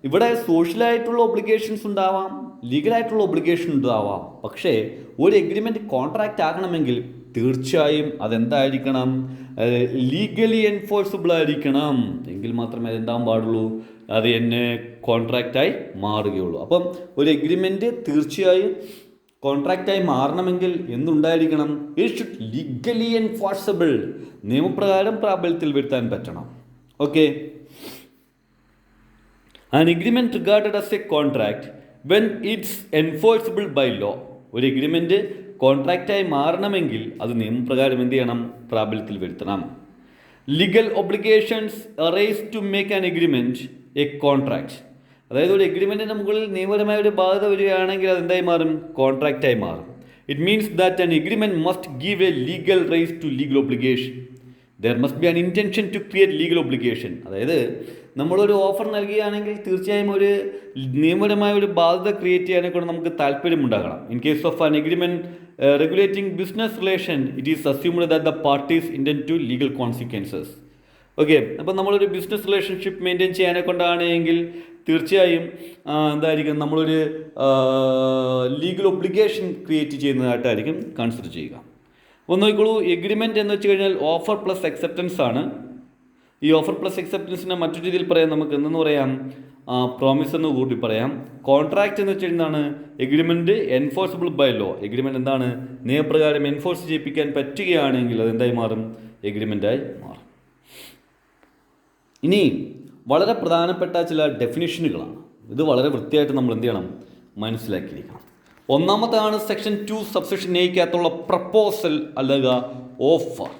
ഇവിടെ സോഷ്യലായിട്ടുള്ള ഒബ്ലിഗേഷൻസ് ഉണ്ടാവാം, ലീഗലായിട്ടുള്ള ഒബ്ലിഗേഷൻ ഉണ്ടാവാം. പക്ഷേ ഒരു എഗ്രിമെൻറ്റ് കോൺട്രാക്റ്റ് ആകണമെങ്കിൽ തീർച്ചയായും അതെന്തായിരിക്കണം, ലീഗലി എൻഫോഴ്സിബിൾ ആയിരിക്കണം. എങ്കിൽ മാത്രമേ അതെന്താൻ പാടുള്ളൂ, അത് എന്നെ കോൺട്രാക്റ്റായി മാറുകയുള്ളൂ. അപ്പം ഒരു എഗ്രിമെൻറ്റ് തീർച്ചയായും കോൺട്രാക്റ്റായി മാറണമെങ്കിൽ എന്തുണ്ടായിരിക്കണം, ഇറ്റ് ഷുഡ് ലീഗലി എൻഫോഴ്സിബിൾ, നിയമപ്രകാരം പ്രാബല്യത്തിൽ വരുത്താൻ പറ്റണം. Okay, an agreement regarded as a contract when it's enforceable by law. ഒരു എഗ്രിമെൻറ്റ് കോൺട്രാക്റ്റായി മാറണമെങ്കിൽ അത് നിയമപ്രകാരം എന്ത് ചെയ്യണം? പ്രാബല്യത്തിൽ വരുത്തണം. Legal obligations arise to make an agreement a contract. അതായത് ഒരു എഗ്രിമെൻറ്റിൻ്റെ മുകളിൽ നിയമപരമായ ഒരു ബാധ്യത വരികയാണെങ്കിൽ അത് എന്തായി മാറും? കോൺട്രാക്റ്റായി മാറും. It means that an agreement must give a legal rise to legal obligation. There must be an intention to create legal obligation. അതായത് നമ്മളൊരു ഓഫർ നൽകുകയാണെങ്കിൽ തീർച്ചയായും ഒരു നിയമപരമായ ഒരു ബാധ്യത ക്രിയേറ്റ് ചെയ്യാനെ കൊണ്ട് നമുക്ക് താല്പര്യമുണ്ടാകണം. In case of an agreement regulating business relation, it is assumed that the parties intend to legal consequences. Okay, അപ്പോൾ നമ്മളൊരു ബിസിനസ് റിലേഷൻഷിപ്പ് മെയിൻറ്റെയിൻ ചെയ്യാനെ കൊണ്ടാണെങ്കിൽ തീർച്ചയായും എന്തായിരിക്കും? നമ്മളൊരു ലീഗൽ ഒബ്ലിഗേഷൻ ക്രിയേറ്റ് ചെയ്യുന്നതായിട്ടായിരിക്കും കൺസിഡർ ചെയ്യുക. അപ്പോൾ നോക്കിക്കോളൂ, എഗ്രിമെൻറ്റ് എന്ന് വെച്ച് കഴിഞ്ഞാൽ ഓഫർ പ്ലസ് അക്സെപ്റ്റൻസ് ആണ്. ഈ ഓഫർ പ്ലസ് അക്സെപ്റ്റൻസിനെ മറ്റൊരു രീതിയിൽ പറയാം, നമുക്ക് എന്തെന്ന് പറയാം? പ്രോമിസ് എന്ന് കൂടി പറയാം. കോൺട്രാക്റ്റ് എന്ന് വെച്ച് കഴിഞ്ഞാൽ agreement enforceable by law. Agreement എന്താണ്? നിയമപ്രകാരം എൻഫോഴ്സ് ചെയ്യിപ്പിക്കാൻ പറ്റുകയാണെങ്കിൽ അതെന്തായി മാറും? എഗ്രിമെൻറ്റായി മാറും. ഇനി വളരെ പ്രധാനപ്പെട്ട ചില ഡെഫിനിഷനുകളാണ്. ഇത് വളരെ വൃത്തിയായിട്ട് നമ്മൾ എന്ത് ചെയ്യണം? മനസ്സിലാക്കിയിരിക്കണം. ഒന്നാമത്താണ് സെക്ഷൻ 2 സബ്സെക്ഷൻ എയ്ക്കകത്തുള്ള പ്രപ്പോസൽ അല്ലെങ്കിൽ ഓഫർ.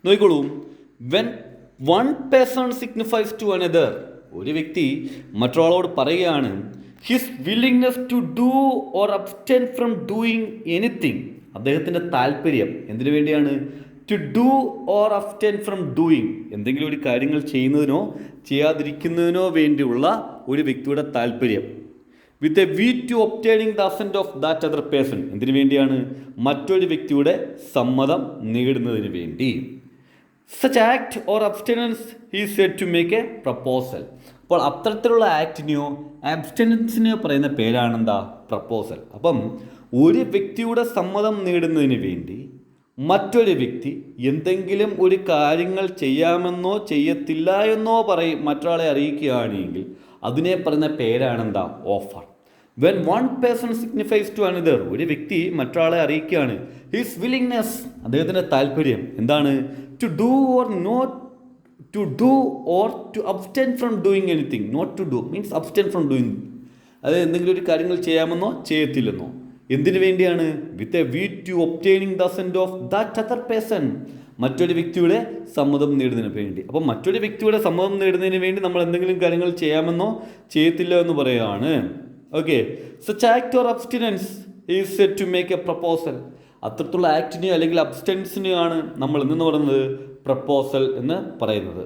നോക്കിക്കോളൂ, when one person signifies to another, ഒരു വ്യക്തി മറ്റൊരാളോട് പറയുകയാണ് his willingness to do or abstain from doing anything. അദ്ദേഹത്തിൻ്റെ താല്പര്യം എന്തിനു വേണ്ടിയാണ്? To do or abstain from doing, എന്തെങ്കിലും ഒരു കാര്യങ്ങൾ ചെയ്യുന്നതിനോ ചെയ്യാതിരിക്കുന്നതിനോ വേണ്ടിയുള്ള ഒരു വ്യക്തിയുടെ താല്പര്യം. With a view to obtaining the assent of that other person, എന്തിനു വേണ്ടിയാണ്? മറ്റൊരു വ്യക്തിയുടെ സമ്മതം നേടുന്നതിന് വേണ്ടി. Such act or abstinence is said to make a proposal. അപ്പോൾ അത്തരത്തിലുള്ള ആക്ടിനെയോ അബ്സ്റ്റനൻസിനെയോ പറയുന്ന പേരാണെന്താ? പ്രപ്പോസൽ. അപ്പം ഒരു വ്യക്തിയുടെ സമ്മതം നേടുന്നതിന് വേണ്ടി മറ്റൊരു വ്യക്തി എന്തെങ്കിലും ഒരു കാര്യങ്ങൾ ചെയ്യാമെന്നോ ചെയ്യത്തില്ല എന്നോ മറ്റൊരാളെ അറിയിക്കുകയാണെങ്കിൽ അതിനെ പറയുന്ന പേരാണെന്താ? Offer. When one person signifies to another, ഒരു വ്യക്തി മറ്റൊരാളെ അറിയിക്കുകയാണ് ഹിസ് വില്ലിങ്നെസ്, അദ്ദേഹത്തിൻ്റെ താല്പര്യം എന്താണ്? To do or not to do or to abstain from doing anything. Not to do means abstain from doing, അത് എന്തെങ്കിലും ഒരു കാര്യങ്ങൾ ചെയ്യാമെന്നോ ചെയ്യത്തില്ലെന്നോ. എന്തിനു വേണ്ടിയാണ്? With a view to obtaining the assent of that other person, മറ്റൊരു വ്യക്തിയുടെ സമ്മതം നേടുന്നതിന് വേണ്ടി. അപ്പം മറ്റൊരു വ്യക്തിയുടെ സമ്മതം നേടുന്നതിന് വേണ്ടി നമ്മൾ എന്തെങ്കിലും കാര്യങ്ങൾ ചെയ്യാമെന്നോ ചെയ്യത്തില്ല എന്ന് പറയുകയാണ്. Okay, such act or abstinence is said to make a proposal. അത്തരത്തിലുള്ള ആക്ടിനെയോ അല്ലെങ്കിൽ അബ്സ്റ്റൻസിനെയോ ആണ് നമ്മൾ എന്തെന്ന് പറയുന്നത്? പ്രപ്പോസൽ എന്ന് പറയുന്നത്.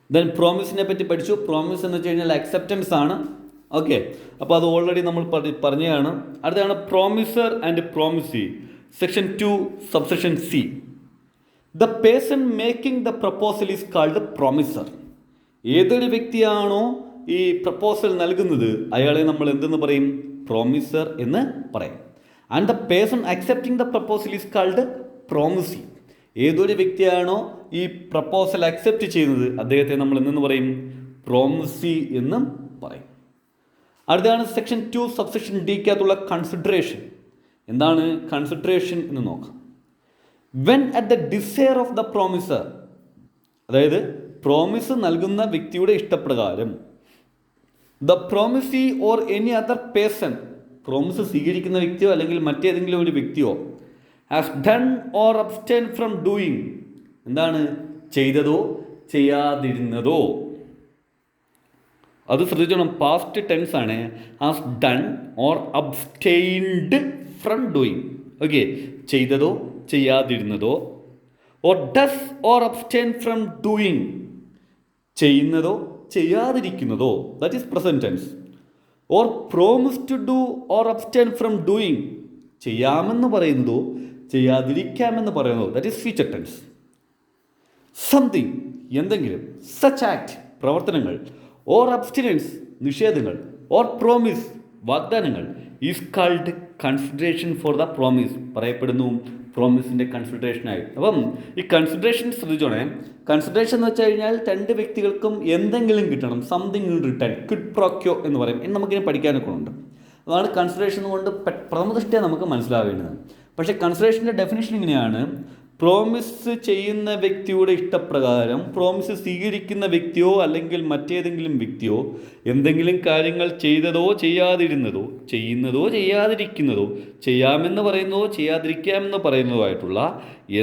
ദെൻ പ്രോമിസിനെ പറ്റി പഠിച്ചു. പ്രോമിസ് എന്ന് വെച്ച് കഴിഞ്ഞാൽ അക്സെപ്റ്റൻസ് ആണ്. ഓക്കെ, അപ്പോൾ അത് ഓൾറെഡി നമ്മൾ പറഞ്ഞതാണ്. അടുത്താണ് promisor and promisee. Section 2 subsection C. The person making the proposal is called promisor. ഏതൊരു വ്യക്തിയാണോ ഈ പ്രപ്പോസൽ നൽകുന്നത് അയാളെ നമ്മൾ എന്തെന്ന് പറയും? പ്രോമിസർ എന്ന് പറയും. And the person accepting the proposal is called promisee. ഏതൊരു വ്യക്തിയാണോ ഈ പ്രപ്പോസൽ അക്സെപ്റ്റ് ചെയ്യുന്നത് അദ്ദേഹത്തെ നമ്മൾ എന്തെന്ന് പറയും? പ്രോമിസി എന്നും പറയും. അടുത്താണ് സെക്ഷൻ 2 സബ്സെക്ഷൻ ഡിക്കകത്തുള്ള കൺസിഡറേഷൻ. എന്താണ് കൺസിഡറേഷൻ എന്ന് നോക്കാം. When at the desire of the promisor, അതായത് പ്രോമിസ് നൽകുന്ന വ്യക്തിയുടെ ഇഷ്ടപ്രകാരം, the promisee or any other person, promise സ്വീകരിക്കുന്ന വ്യക്തിയോ അല്ലെങ്കിൽ മറ്റേതെങ്കിലും ഒരു വ്യക്തിയോ, has done or abstain from doing, എന്താണ് ചെയ്തതോ ചെയ്യാതിരുന്നതോ. അത് ശ്രദ്ധിച്ചോണം, പാസ്റ്റ് ടെൻസ് ആണ്. Has done or abstained from doing. Okay, ചെയ്തതോ ചെയ്യാതിരുന്നതോ. Or does or abstain from doing, ചെയ്യുന്നതോ ചെയ്യാതിരിക്കുന്നതോ. That is present tense. Or promise to do or abstain from doing, ചെയ്യാമെന്ന് പറയുന്നതോ ചെയ്യാതിരിക്കാമെന്ന് പറയുന്നതോ. That is future tense. Something, എന്തെങ്കിലും. സച്ച് ആക്ട്, പ്രവർത്തനങ്ങൾ. ഓർ അബ്സ്റ്റിനൻസ്, നിഷേധങ്ങൾ. ഓർ പ്രോമിസ്, വാഗ്ദാനങ്ങൾ. Is called consideration for the promise, പറയപ്പെടുന്നു പ്രോമിസിൻ്റെ കൺസിഡറേഷനായി. അപ്പം ഈ കൺസിഡറേഷൻ ശ്രദ്ധിച്ചോണേ. കൺസിഡറേഷൻ എന്ന് വെച്ച് കഴിഞ്ഞാൽ രണ്ട് വ്യക്തികൾക്കും എന്തെങ്കിലും കിട്ടണം, സംതിങ് ഇൻ റിട്ടേൺ, ക്വിഡ് പ്രോക്യോ എന്ന് പറയും. ഇനി നമുക്കിനി പഠിക്കാനൊക്കെ ഉണ്ട്. അതാണ് കൺസിഡറേഷൻ കൊണ്ട് പ്രഥമദൃഷ്ടിയ നമുക്ക് മനസ്സിലാവേണ്ടത്. പക്ഷേ കൺസിഡറേഷൻ്റെ ഡെഫിനേഷൻ ഇങ്ങനെയാണ്: പ്രോമിസ് ചെയ്യുന്ന വ്യക്തിയുടെ ഇഷ്ടപ്രകാരം പ്രോമിസ് സ്വീകരിക്കുന്ന വ്യക്തിയോ അല്ലെങ്കിൽ മറ്റേതെങ്കിലും വ്യക്തിയോ എന്തെങ്കിലും കാര്യങ്ങൾ ചെയ്തതോ ചെയ്യാതിരുന്നതോ ചെയ്യുന്നതോ ചെയ്യാതിരിക്കുന്നതോ ചെയ്യാമെന്ന് പറയുന്നതോ ചെയ്യാതിരിക്കാമെന്ന് പറയുന്നതോ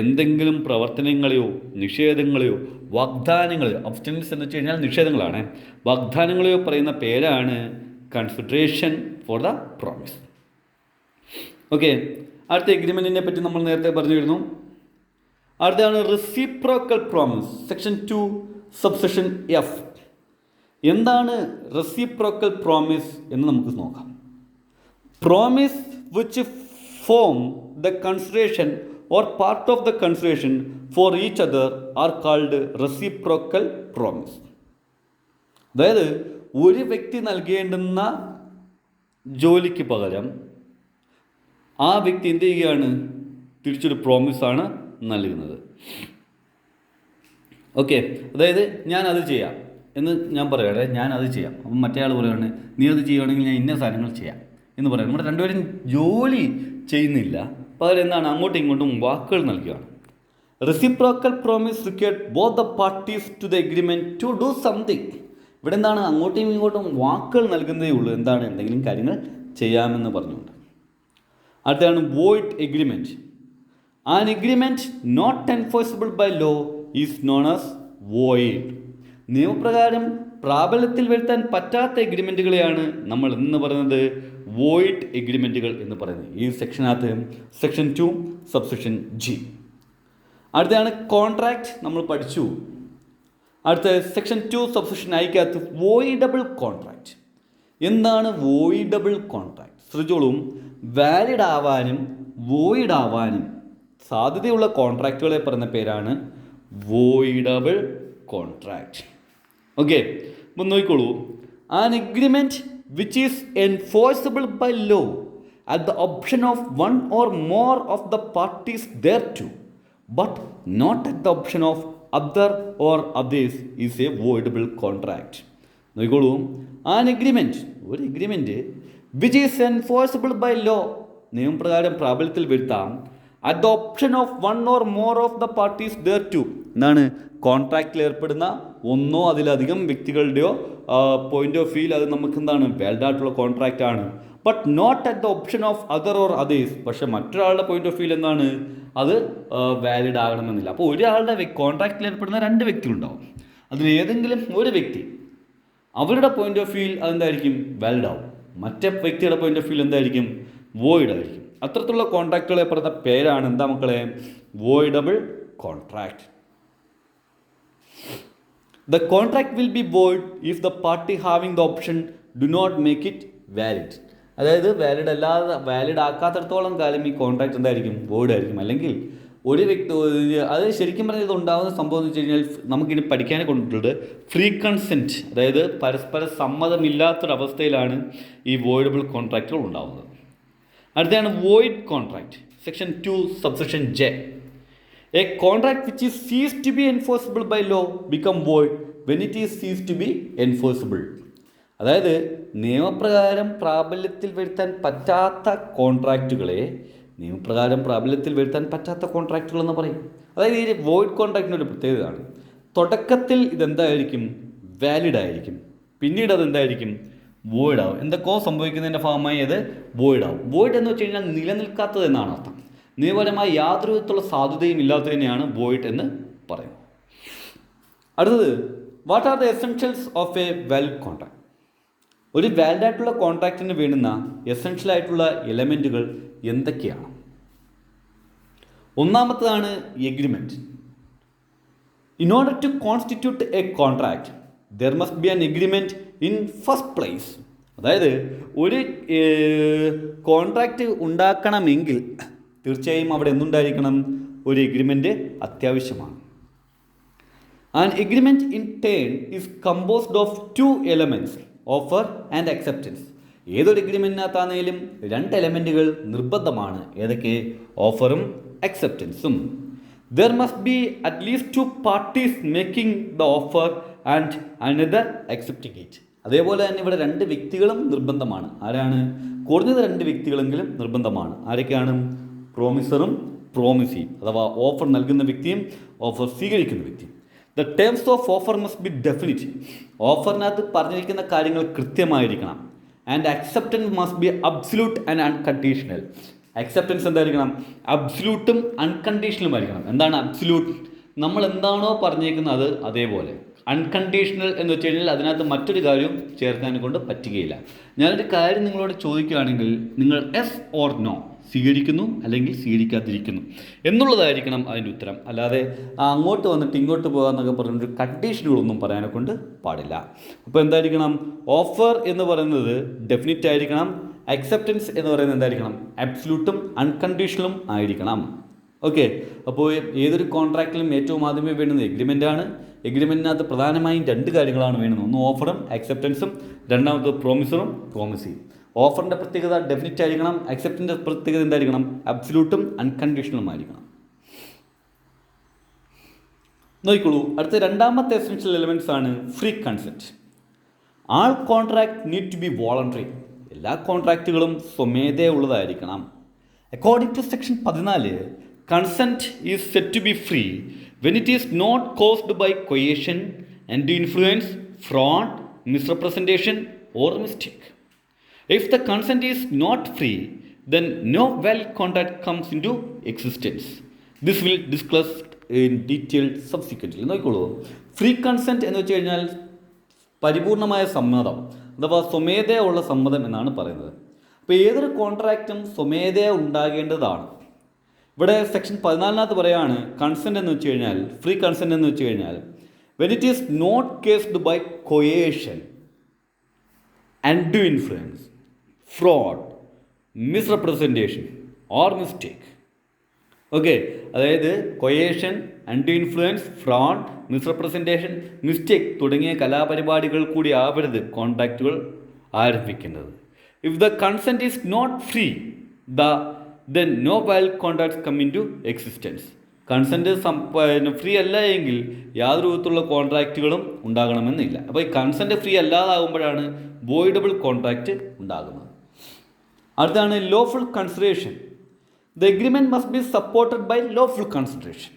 എന്തെങ്കിലും പ്രവർത്തനങ്ങളെയോ നിഷേധങ്ങളെയോ വാഗ്ദാനങ്ങളെയോ, അബ്സ്റ്റൻസ് എന്ന് വെച്ച് കഴിഞ്ഞാൽ നിഷേധങ്ങളാണ്, വാഗ്ദാനങ്ങളെയോ പറയുന്ന പേരാണ് consideration for the promise. Okay, അടുത്ത എഗ്രിമെൻറ്റിനെ പറ്റി നമ്മൾ നേരത്തെ പറഞ്ഞിരുന്നു. അടുത്തതാണ് reciprocal promise, section 2 subsection F. എന്താണ് റെസിപ്രോക്കൽ പ്രോമിസ് എന്ന് നമുക്ക് നോക്കാം. Promise which form the consideration or part of the consideration for each other are called reciprocal promise. അതായത് ഒരു വ്യക്തി നൽകേണ്ടുന്ന ജോലിക്ക് പകരം ആ വ്യക്തി എന്ത് ചെയ്യുകയാണ്, തിരിച്ചൊരു പ്രോമിസാണ് നൽകുന്നത്. ഓക്കെ, അതായത് ഞാനത് ചെയ്യാം എന്ന് ഞാൻ പറയുകയാണ്, ഞാനത് ചെയ്യാം. അപ്പം മറ്റേ ആൾ പറയുകയാണ് നീ അത് ചെയ്യുകയാണെങ്കിൽ ഞാൻ ഇന്ന സാധനങ്ങൾ ചെയ്യാം എന്ന് പറയാം. നമ്മുടെ രണ്ടുപേരും ജോലി ചെയ്യുന്നില്ല, പകരം എന്താണ്, അങ്ങോട്ടും ഇങ്ങോട്ടും വാക്കുകൾ നൽകുകയാണ്. Reciprocal promise required both the parties to the agreement to do something. ഇവിടെ എന്താണ്, അങ്ങോട്ടും ഇങ്ങോട്ടും വാക്കുകൾ നൽകുന്നതേ ഉള്ളൂ, എന്താണ്, എന്തെങ്കിലും കാര്യങ്ങൾ ചെയ്യാമെന്ന് പറഞ്ഞുകൊണ്ട്. അടുത്താണ് void agreement. An agreement not enforceable by law is known as void. നിയമപ്രകാരം പ്രാബല്യത്തിൽ വരുത്താൻ പറ്റാത്ത എഗ്രിമെൻറ്റുകളെയാണ് നമ്മൾ എന്ന് പറയുന്നത് വോയിഡ് എഗ്രിമെൻറ്റുകൾ എന്ന് പറയുന്നത്. ഈ സെക്ഷനകത്ത് സെക്ഷൻ 2 സബ്സെക്ഷൻ G. അടുത്തതാണ് കോൺട്രാക്റ്റ്, നമ്മൾ പഠിച്ചു. അടുത്ത സെക്ഷൻ 2 സബ്സെക്ഷൻ Iക്കകത്ത് വോയിഡബിൾ കോൺട്രാക്റ്റ്. എന്താണ് വോയിഡബിൾ കോൺട്രാക്റ്റ്? ശ്രദ്ധിച്ചോളും, വാലിഡ് ആവാനും വോയിഡ് ആവാനും സാധ്യതയുള്ള കോൺട്രാക്റ്റുകളെ പറയുന്ന പേരാണ് വോയിഡബിൾ കോൺട്രാക്റ്റ്. ഓക്കെ, അപ്പം നോക്കിക്കോളൂ. An agreement which is enforceable by law at the option of one or more of the parties thereto, but not at the option of other or others is a voidable contract. നോക്കിക്കോളൂ, ആൻ എഗ്രിമെൻറ്റ്, ഒരു agreement which is enforceable by law, നിയമപ്രകാരം പ്രാബല്യത്തിൽ വരുത്താം, at the option of one or more of the parties thereto, എന്താണ്, കോൺട്രാക്റ്റിൽ ഏർപ്പെടുന്ന ഒന്നോ അതിലധികം വ്യക്തികളുടെയോ പോയിന്റ് ഓഫ് വ്യൂയിൽ അത് നമുക്ക് എന്താണ്, വാലിഡ് ആയിട്ടുള്ള കോൺട്രാക്റ്റ് ആണ്. But not at the option of other or others, പക്ഷേ മറ്റൊരാളുടെ പോയിന്റ് ഓഫ് വ്യൂയിൽ എന്താണ്, അത് വാലിഡ് ആകണമെന്നില്ല. അപ്പോൾ ഒരാളുടെ കോൺട്രാക്റ്റിൽ ഏർപ്പെടുന്ന 2 വ്യക്തികളുണ്ടാവും, അതിലേതെങ്കിലും ഒരു വ്യക്തി അവരുടെ പോയിന്റ് ഓഫ് വ്യൂയിൽ അതെന്തായിരിക്കും, വാലിഡ് ആവും, മറ്റേ വ്യക്തിയുടെ പോയിന്റ് ഓഫ് വ്യൂയിൽ എന്തായിരിക്കും, വോയിഡ് ആയിരിക്കും. അത്തരത്തിലുള്ള കോൺട്രാക്റ്റുകളെ പറയുന്ന പേരാണ് എന്താ മക്കളെ, voidable contract. The contract will be void if the party having the option do not make it valid. അതായത് വാലിഡ് ആക്കാത്തടത്തോളം കാലം ഈ കോൺട്രാക്റ്റ് എന്തായിരിക്കും, വോയിഡ് ആയിരിക്കും. അല്ലെങ്കിൽ ഒരു വ്യക്തി, അത് ശരിക്കും പറഞ്ഞാൽ ഇത് ഉണ്ടാകുന്ന സംഭവം എന്ന് വെച്ച് കഴിഞ്ഞാൽ നമുക്കിനി പഠിക്കാനെ കൊണ്ടിട്ടുണ്ട് ഫ്രീ കൺസെൻറ്റ്, അതായത് പരസ്പര സമ്മതമില്ലാത്തൊരവസ്ഥയിലാണ് ഈ വോയിഡബിൾ കോൺട്രാക്റ്റുകൾ ഉണ്ടാകുന്നത്. അടുത്തതാണ് void contract, section 2 subsection J. A contract which is ceased to be enforceable by law become void when it is ceased to be enforceable. അതായത് നിയമപ്രകാരം പ്രാബല്യത്തിൽ വരുത്താൻ പറ്റാത്ത കോൺട്രാക്റ്റുകളെ നിയമപ്രകാരം പ്രാബല്യത്തിൽ വരുത്താൻ പറ്റാത്ത കോൺട്രാക്റ്റുകൾ എന്ന് പറയും. അതായത് ഈ വോയിഡ് കോൺട്രാക്റ്റിനൊരു പ്രത്യേകതയാണ്. തുടക്കത്തിൽ ഇതെന്തായിരിക്കും, വാലിഡ് ആയിരിക്കും, പിന്നീട് അതെന്തായിരിക്കും, വോയിഡ് ആവും. എന്തൊക്കെയോ സംഭവിക്കുന്നതിൻ്റെ ഭാഗമായി അത് വോയിഡ് ആവും. വോയിഡ് എന്ന് വെച്ച് കഴിഞ്ഞാൽ നിലനിൽക്കാത്തത് എന്നാണ് അർത്ഥം. നിയമപരമായി യാതൊരു വിധത്തിലുള്ള സാധുതയും ഇല്ലാത്തതിനെയാണ് വോയിഡ് എന്ന് പറയുന്നത്. അടുത്തത്, what are the essentials of a valid contract? ഒരു വാലിഡ് ആയിട്ടുള്ള കോൺട്രാക്റ്റിന് വേണ്ടുന്ന എസെൻഷ്യൽ ആയിട്ടുള്ള എലമെൻറ്റുകൾ എന്തൊക്കെയാണ്? ഒന്നാമത്തതാണ് agreement. In order to constitute a contract there must be an agreement in first place. അതായത് ഒരു കോൺട്രാക്റ്റ് ഉണ്ടാക്കണമെങ്കിൽ തീർച്ചയായും അവിടെ എന്തുണ്ടായിരിക്കണം, ഒരു എഗ്രിമെൻറ്റ് അത്യാവശ്യമാണ്. An agreement in turn is composed of 2 elements, offer and acceptance. ഏതൊരു എഗ്രിമെൻറ്റിനകത്താണെങ്കിലും 2 എലമെൻറ്റുകൾ നിർബന്ധമാണ്. ഏതൊക്കെ? ഓഫറും അക്സെപ്റ്റൻസും. There must be at least 2 parties making the offer and another accepting it. അതേപോലെ തന്നെ ഇവിടെ 2 വ്യക്തികളും നിർബന്ധമാണ്. ആരാണ്? കുറഞ്ഞത് 2 വ്യക്തികളെങ്കിലും നിർബന്ധമാണ്. ആരൊക്കെയാണ്? പ്രോമിസറും പ്രോമിസി അഥവാ ഓഫർ നൽകുന്ന വ്യക്തിയും ഓഫർ സ്വീകരിക്കുന്ന വ്യക്തിയും. The terms of offer must be definite. ഓഫറിനകത്ത് പറഞ്ഞിരിക്കുന്ന കാര്യങ്ങൾ കൃത്യമായിരിക്കണം. And acceptance must be absolute and unconditional. Acceptance എന്തായിരിക്കണം? അബ്സല്യൂട്ടും അൺകണ്ടീഷണലുമായിരിക്കണം. എന്താണ് അബ്സല്യൂട്ട്? നമ്മൾ എന്താണോ പറഞ്ഞേക്കുന്നത് അത് അതേപോലെ. അൺകണ്ടീഷണൽ എന്ന് വെച്ച് കഴിഞ്ഞാൽ അതിനകത്ത് മറ്റൊരു കാര്യം ചേർക്കാൻ കൊണ്ട് പറ്റുകയില്ല. ഞാനൊരു കാര്യം നിങ്ങളോട് ചോദിക്കുകയാണെങ്കിൽ നിങ്ങൾ എസ് ഓർ നോ, സ്വീകരിക്കുന്നു അല്ലെങ്കിൽ സ്വീകരിക്കാതിരിക്കുന്നു എന്നുള്ളതായിരിക്കണം അതിൻ്റെ ഉത്തരം. അല്ലാതെ അങ്ങോട്ട് വന്നിട്ട് ഇങ്ങോട്ട് പോകാമെന്നൊക്കെ പറഞ്ഞൊരു കണ്ടീഷനുകളൊന്നും പറയാനെ കൊണ്ട് പാടില്ല. അപ്പോൾ എന്തായിരിക്കണം? ഓഫർ എന്ന് പറയുന്നത് ഡെഫിനിറ്റ് ആയിരിക്കണം. അക്സെപ്റ്റൻസ് എന്ന് പറയുന്നത് എന്തായിരിക്കണം? അബ്സല്യൂട്ടും അൺകണ്ടീഷണലും ആയിരിക്കണം. ഓക്കെ. അപ്പോൾ ഏതൊരു കോൺട്രാക്റ്റിലും ഏറ്റവും ആദ്യമേ വേണ്ടുന്നത് എഗ്രിമെൻ്റാണ്. എഗ്രിമെൻറ്റിനകത്ത് പ്രധാനമായും രണ്ട് കാര്യങ്ങളാണ് വേണ്ടുന്നത്. ഒന്ന് ഓഫറും അക്സെപ്റ്റൻസും, രണ്ടാമത് പ്രോമിസറും പ്രോമിസിയും. ഓഫറിൻ്റെ പ്രത്യേകത ഡെഫിനിറ്റ് ആയിരിക്കണം. അക്സെപ്റ്റൻസിൻ്റെ പ്രത്യേകത എന്തായിരിക്കണം? അബ്സല്യൂട്ടും അൺകണ്ടീഷണലും ആയിരിക്കണം. നോക്കിക്കോളൂ, അടുത്ത രണ്ടാമത്തെ എസെൻഷ്യൽ എലിമെൻറ്റ്സ് ആണ് free consent. All contract need to be voluntary. എല്ലാ കോൺട്രാക്റ്റുകളും സ്വമേധയ ഉള്ളതായിരിക്കണം. According to section 14, consent is said to be free when it is not caused by coercion, undue influence, fraud, misrepresentation or mistake. If the consent is not free, then no valid contract comes into existence. This will discuss in detail subsequently. നോക്കിക്കോളൂ, ഫ്രീ കൺസെൻറ്റ് എന്ന് വെച്ച് കഴിഞ്ഞാൽ പരിപൂർണമായ സമ്മതം അഥവാ സ്വമേധയ ഉള്ള സമ്മതം എന്നാണ് പറയുന്നത്. അപ്പോൾ ഏതൊരു കോൺട്രാക്റ്റും സ്വമേധയ ഉണ്ടാകേണ്ടതാണ്. ഇവിടെ സെക്ഷൻ 14 പറയുകയാണ് കൺസെൻറ്റ് എന്ന് വെച്ച് കഴിഞ്ഞാൽ, ഫ്രീ കൺസെൻറ്റ് എന്ന് വെച്ച് കഴിഞ്ഞാൽ when it is not caused by coercion, undue influence, fraud, misrepresentation or mistake. Okay, അതായത് coercion, undue influence, fraud, misrepresentation, mistake തുടങ്ങിയ കലാപരിപാടികൾ കൂടി ആവരുത് കോൺട്രാക്റ്റുകൾ ആരംഭിക്കുന്നത്. If the consent is not free then no valid contracts come into existence. Consent free അല്ല എങ്കിൽ യാതൊരു വിധത്തിലുള്ള കോൺട്രാക്റ്റുകളും ഉണ്ടാകണമെന്നില്ല. അപ്പോൾ ഈ കൺസെൻറ്റ് ഫ്രീ അല്ലാതാകുമ്പോഴാണ് വോയിഡബിൾ കോൺട്രാക്റ്റ് ഉണ്ടാകുന്നത്. അടുത്താണ് lawful consideration. The agreement must be supported by lawful consideration.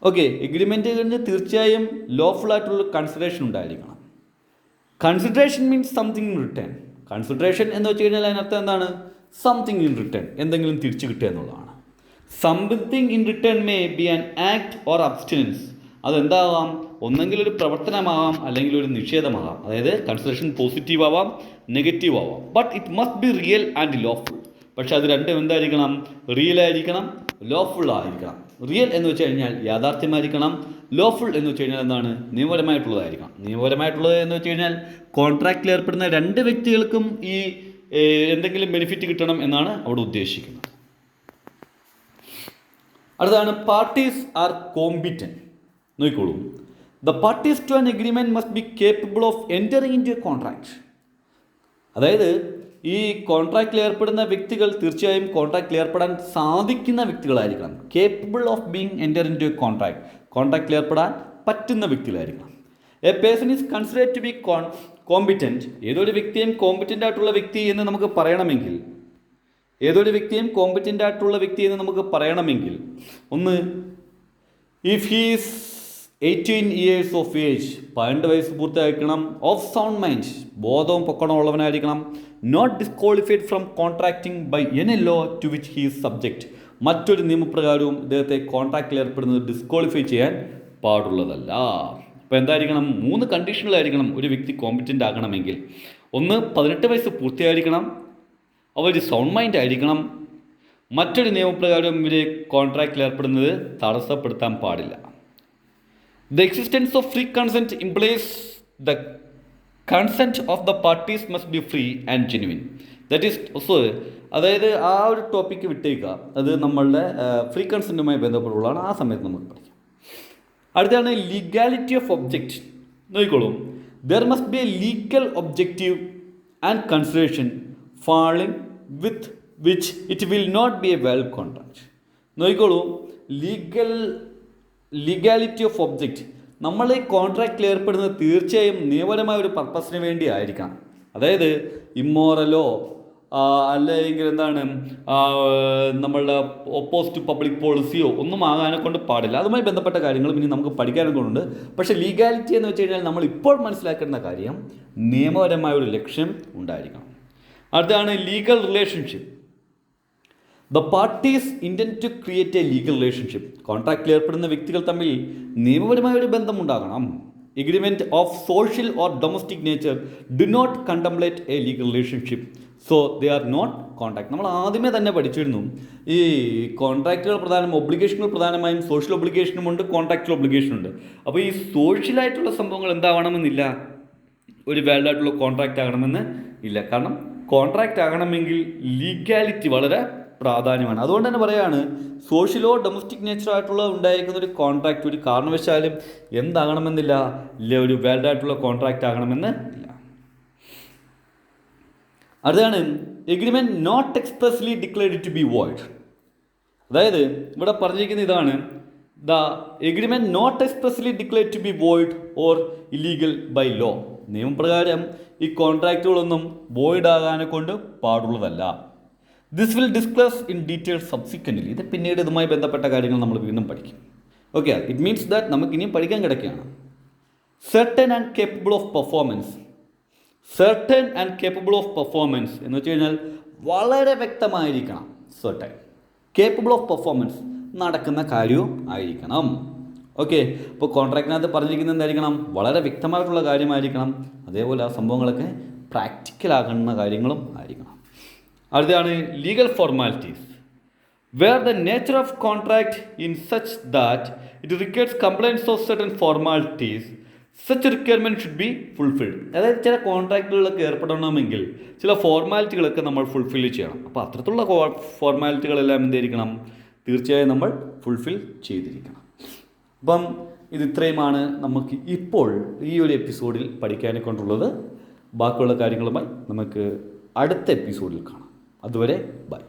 Okay, എഗ്രിമെൻറ്റിന് തീർച്ചയായും ലോഫുൾ ആയിട്ടുള്ള കൺസിഡറേഷൻ ഉണ്ടായിരിക്കണം. Consideration means something in return. Consideration എന്ന് വെച്ച് കഴിഞ്ഞാൽ അതിനർത്ഥം എന്താണ്? സംതിങ് ഇൻ റിട്ടേൺ, എന്തെങ്കിലും തിരിച്ചു കിട്ടുക എന്നുള്ളതാണ്. Something in return may be an act or abstinence. അതെന്താവാം? ഒന്നെങ്കിൽ ഒരു പ്രവർത്തനമാവാം അല്ലെങ്കിൽ ഒരു നിഷേധമാവാം. അതായത് കൺസിഡറേഷൻ പോസിറ്റീവ് ആവാം, നെഗറ്റീവ് ആവാം. But it must be real and lawful. പക്ഷെ അത് രണ്ടും എന്തായിരിക്കണം? റിയൽ ആയിരിക്കണം, ലോഫുൾ ആയിരിക്കണം. റിയൽ എന്ന് വെച്ച് കഴിഞ്ഞാൽ യാഥാർത്ഥ്യമായിരിക്കണം. ലോഫുൾ എന്ന് വെച്ച് കഴിഞ്ഞാൽ എന്താണ്? നിയമപരമായിട്ടുള്ളതായിരിക്കണം. നിയമപരമായിട്ടുള്ളത് എന്ന് വെച്ച് കഴിഞ്ഞാൽ കോൺട്രാക്റ്റിൽ ഏർപ്പെടുന്ന രണ്ട് വ്യക്തികൾക്കും ഈ എന്തെങ്കിലും ബെനിഫിറ്റ് കിട്ടണം എന്നാണ് അവിടെ ഉദ്ദേശിക്കുന്നത്. അടുത്താണ് പാർട്ടീസ് ആർ കോമ്പിറ്റന്റ്. നോക്കിക്കോളൂ, the parties to an agreement must be capable of entering into a contract. അതായത് ഈ കോൺട്രാക്റ്റിൽ ഏർപ്പെടുന്ന വ്യക്തികൾ തീർച്ചയായും കോൺട്രാക്റ്റിൽ ഏർപ്പെടാൻ സാധിക്കുന്ന വ്യക്തികളായിരിക്കണം. Capable of being enter into a contract, കോൺട്രാക്റ്റിൽ ഏർപ്പെടാൻ പറ്റുന്ന വ്യക്തികളായിരിക്കണം. A person is considered to be competent. ഏതൊരു വ്യക്തിയും കോമ്പിറ്റൻ്റ് ആയിട്ടുള്ള വ്യക്തി എന്ന് നമുക്ക് പറയണമെങ്കിൽ, ഒന്ന്, if he's 18 years of age, 12 വയസ്സ് പൂർത്തിയായിരിക്കണം. ഓഫ് സൗണ്ട് മൈൻഡ്, ബോധവും പൊക്കണമുള്ളവനായിരിക്കണം. Not disqualified from contracting by any law to which he is subject. മറ്റൊരു നിയമപ്രകാരവും ഇദ്ദേഹത്തെ കോൺട്രാക്റ്റിൽ ഏർപ്പെടുന്നത് ഡിസ്ക്വാളിഫൈ ചെയ്യാൻ പാടുള്ളതല്ല. അപ്പോൾ എന്തായിരിക്കണം? 3 കണ്ടീഷനുകളായിരിക്കണം ഒരു വ്യക്തി കോമ്പിറ്റൻ്റ് ആകണമെങ്കിൽ. ഒന്ന്, 18 വയസ്സ് പൂർത്തിയായിരിക്കണം. അവർ സൗണ്ട് മൈൻഡ് ആയിരിക്കണം. മറ്റൊരു നിയമപ്രകാരം ഇവരെ കോൺട്രാക്റ്റിൽ ഏർപ്പെടുന്നത് തടസ്സപ്പെടുത്താൻ പാടില്ല. The existence of free consent implies the consent of the parties must be free and genuine. That is also, അതായത് ആ ഒരു ടോപ്പിക്ക് വിട്ടേക്കുക, അത് നമ്മളുടെ ഫ്രീ കൺസെൻറ്റുമായി ബന്ധപ്പെട്ടുള്ളതാണ്. ആ സമയത്ത് നമുക്ക് പഠിക്കാം. അടുത്താണ് ലീഗാലിറ്റി ഓഫ് ഒബ്ജക്റ്റ്. നോക്കിക്കോളൂ, there must be a legal objective and consideration falling with which it will not be a valid contract. നോക്കിക്കോളൂ, ലീഗാലിറ്റി ഓഫ് ഒബ്ജക്റ്റ്. നമ്മൾ ഈ കോൺട്രാക്റ്റിൽ ഏർപ്പെടുന്നത് തീർച്ചയായും നിയമപരമായ ഒരു പർപ്പസിന് വേണ്ടി ആയിരിക്കണം. അതായത് ഇമ്മോറലോ അല്ലെങ്കിൽ എന്താണ് നമ്മളുടെ ഓപ്പോസിറ്റ് പബ്ലിക് പോളിസിയോ ഒന്നും ആകാനെ കൊണ്ട് പാടില്ല. അതുമായി ബന്ധപ്പെട്ട കാര്യങ്ങളും ഇനി നമുക്ക് പഠിക്കാനും കൊണ്ടുണ്ട്. പക്ഷേ ലീഗാലിറ്റി എന്ന് വെച്ച് കഴിഞ്ഞാൽ നമ്മൾ ഇപ്പോൾ മനസ്സിലാക്കേണ്ട കാര്യം നിയമപരമായ ഒരു ലക്ഷ്യം ഉണ്ടായിരിക്കണം. അടുത്താണ് legal relationship. The parties intent to create a legal relationship. കോൺട്രാക്റ്റിൽ ഏർപ്പെടുന്ന വ്യക്തികൾ തമ്മിൽ നിയമപരമായ ഒരു ബന്ധമുണ്ടാകണം. Agreement of social or domestic nature do not contemplate a legal relationship, so they are not contract. നമ്മൾ ആദ്യമേ തന്നെ പഠിച്ചിരുന്നു ഈ കോൺട്രാക്റ്റുകൾ ഒബ്ലിഗേഷനുകൾ പ്രധാനമായും സോഷ്യൽ ഒബ്ലിഗേഷനും ഉണ്ട്, കോൺട്രാക്റ്റുവൽ ഒബ്ലിഗേഷനും ഉണ്ട്. അപ്പോൾ ഈ സോഷ്യലായിട്ടുള്ള സംഭവങ്ങൾ എന്താവണമെന്നില്ല, ഒരു വാലിഡ് ആയിട്ടുള്ള കോൺട്രാക്റ്റ് ആകണമെന്ന് ഇല്ല. കാരണം കോൺട്രാക്റ്റ് ആകണമെങ്കിൽ ലീഗാലിറ്റി വളരെ പ്രാധാന്യമാണ്. അതുകൊണ്ട് തന്നെ പറയുകയാണ് സോഷ്യലോ ഡൊമസ്റ്റിക് നേച്ചറോ ആയിട്ടുള്ള ഉണ്ടായിരിക്കുന്ന ഒരു കോൺട്രാക്റ്റ് ഒരു കാരണവശാലും എന്താകണമെന്നില്ല, ഇല്ല ഒരു വാലിഡ് ആയിട്ടുള്ള കോൺട്രാക്റ്റ് ആകണമെന്ന് ഇല്ല. അടുത്താണ് agreement not expressly declared to be void. അതായത് ഇവിടെ പറഞ്ഞിരിക്കുന്ന ഇതാണ്, the agreement not expressly declared to be void or illegal by law. നിയമപ്രകാരം ഈ കോൺട്രാക്റ്റുകളൊന്നും വോയിഡ് ആകാനെ കൊണ്ട് പാടുള്ളതല്ല. This will discuss in detail subsequently. ഇത് പിന്നീട് ഇതുമായി ബന്ധപ്പെട്ട കാര്യങ്ങൾ നമ്മൾ വീണ്ടും പഠിക്കും. ഓക്കെ, ഇറ്റ് മീൻസ് ദാറ്റ് നമുക്ക് ഇനിയും പഠിക്കാൻ കിടക്കുകയാണ്. Certain and capable of performance. Certain and capable of performance എന്ന് വെച്ച് കഴിഞ്ഞാൽ വളരെ വ്യക്തമായിരിക്കണം. സെർട്ടൻ, കേപ്പബിൾ ഓഫ് പെർഫോമൻസ്, നടക്കുന്ന കാര്യവും ആയിരിക്കണം. ഓക്കെ, ഇപ്പോൾ കോൺട്രാക്റ്റിനകത്ത് പറഞ്ഞിരിക്കുന്നത് എന്തായിരിക്കണം, വളരെ വ്യക്തമായിട്ടുള്ള കാര്യമായിരിക്കണം. അതേപോലെ ആ സംഭവങ്ങളൊക്കെ പ്രാക്ടിക്കലാകുന്ന കാര്യങ്ങളും ആയിരിക്കണം. അടുത്തതാണ് legal formalities. Where the nature of contract in such that it requires compliance of certain formalities, such requirement should be fulfilled. അതായത് ചില കോൺട്രാക്റ്റുകളിലൊക്കെ ഏർപ്പെടണമെങ്കിൽ ചില ഫോർമാലിറ്റികളൊക്കെ നമ്മൾ ഫുൾഫിൽ ചെയ്യണം. അപ്പോൾ അത്തരത്തിലുള്ള ഫോർമാലിറ്റികളെല്ലാം എന്തായിരിക്കണം, തീർച്ചയായും നമ്മൾ ഫുൾഫിൽ ചെയ്തിരിക്കണം. അപ്പം ഇത് ഇത്രയുമാണ് നമുക്ക് ഇപ്പോൾ ഈ ഒരു എപ്പിസോഡിൽ പഠിക്കാനെ കൊണ്ടുള്ളത്. ബാക്കിയുള്ള കാര്യങ്ങളുമായി നമുക്ക് അടുത്ത എപ്പിസോഡിൽ കാണാം. അതുവരെ ബൈ.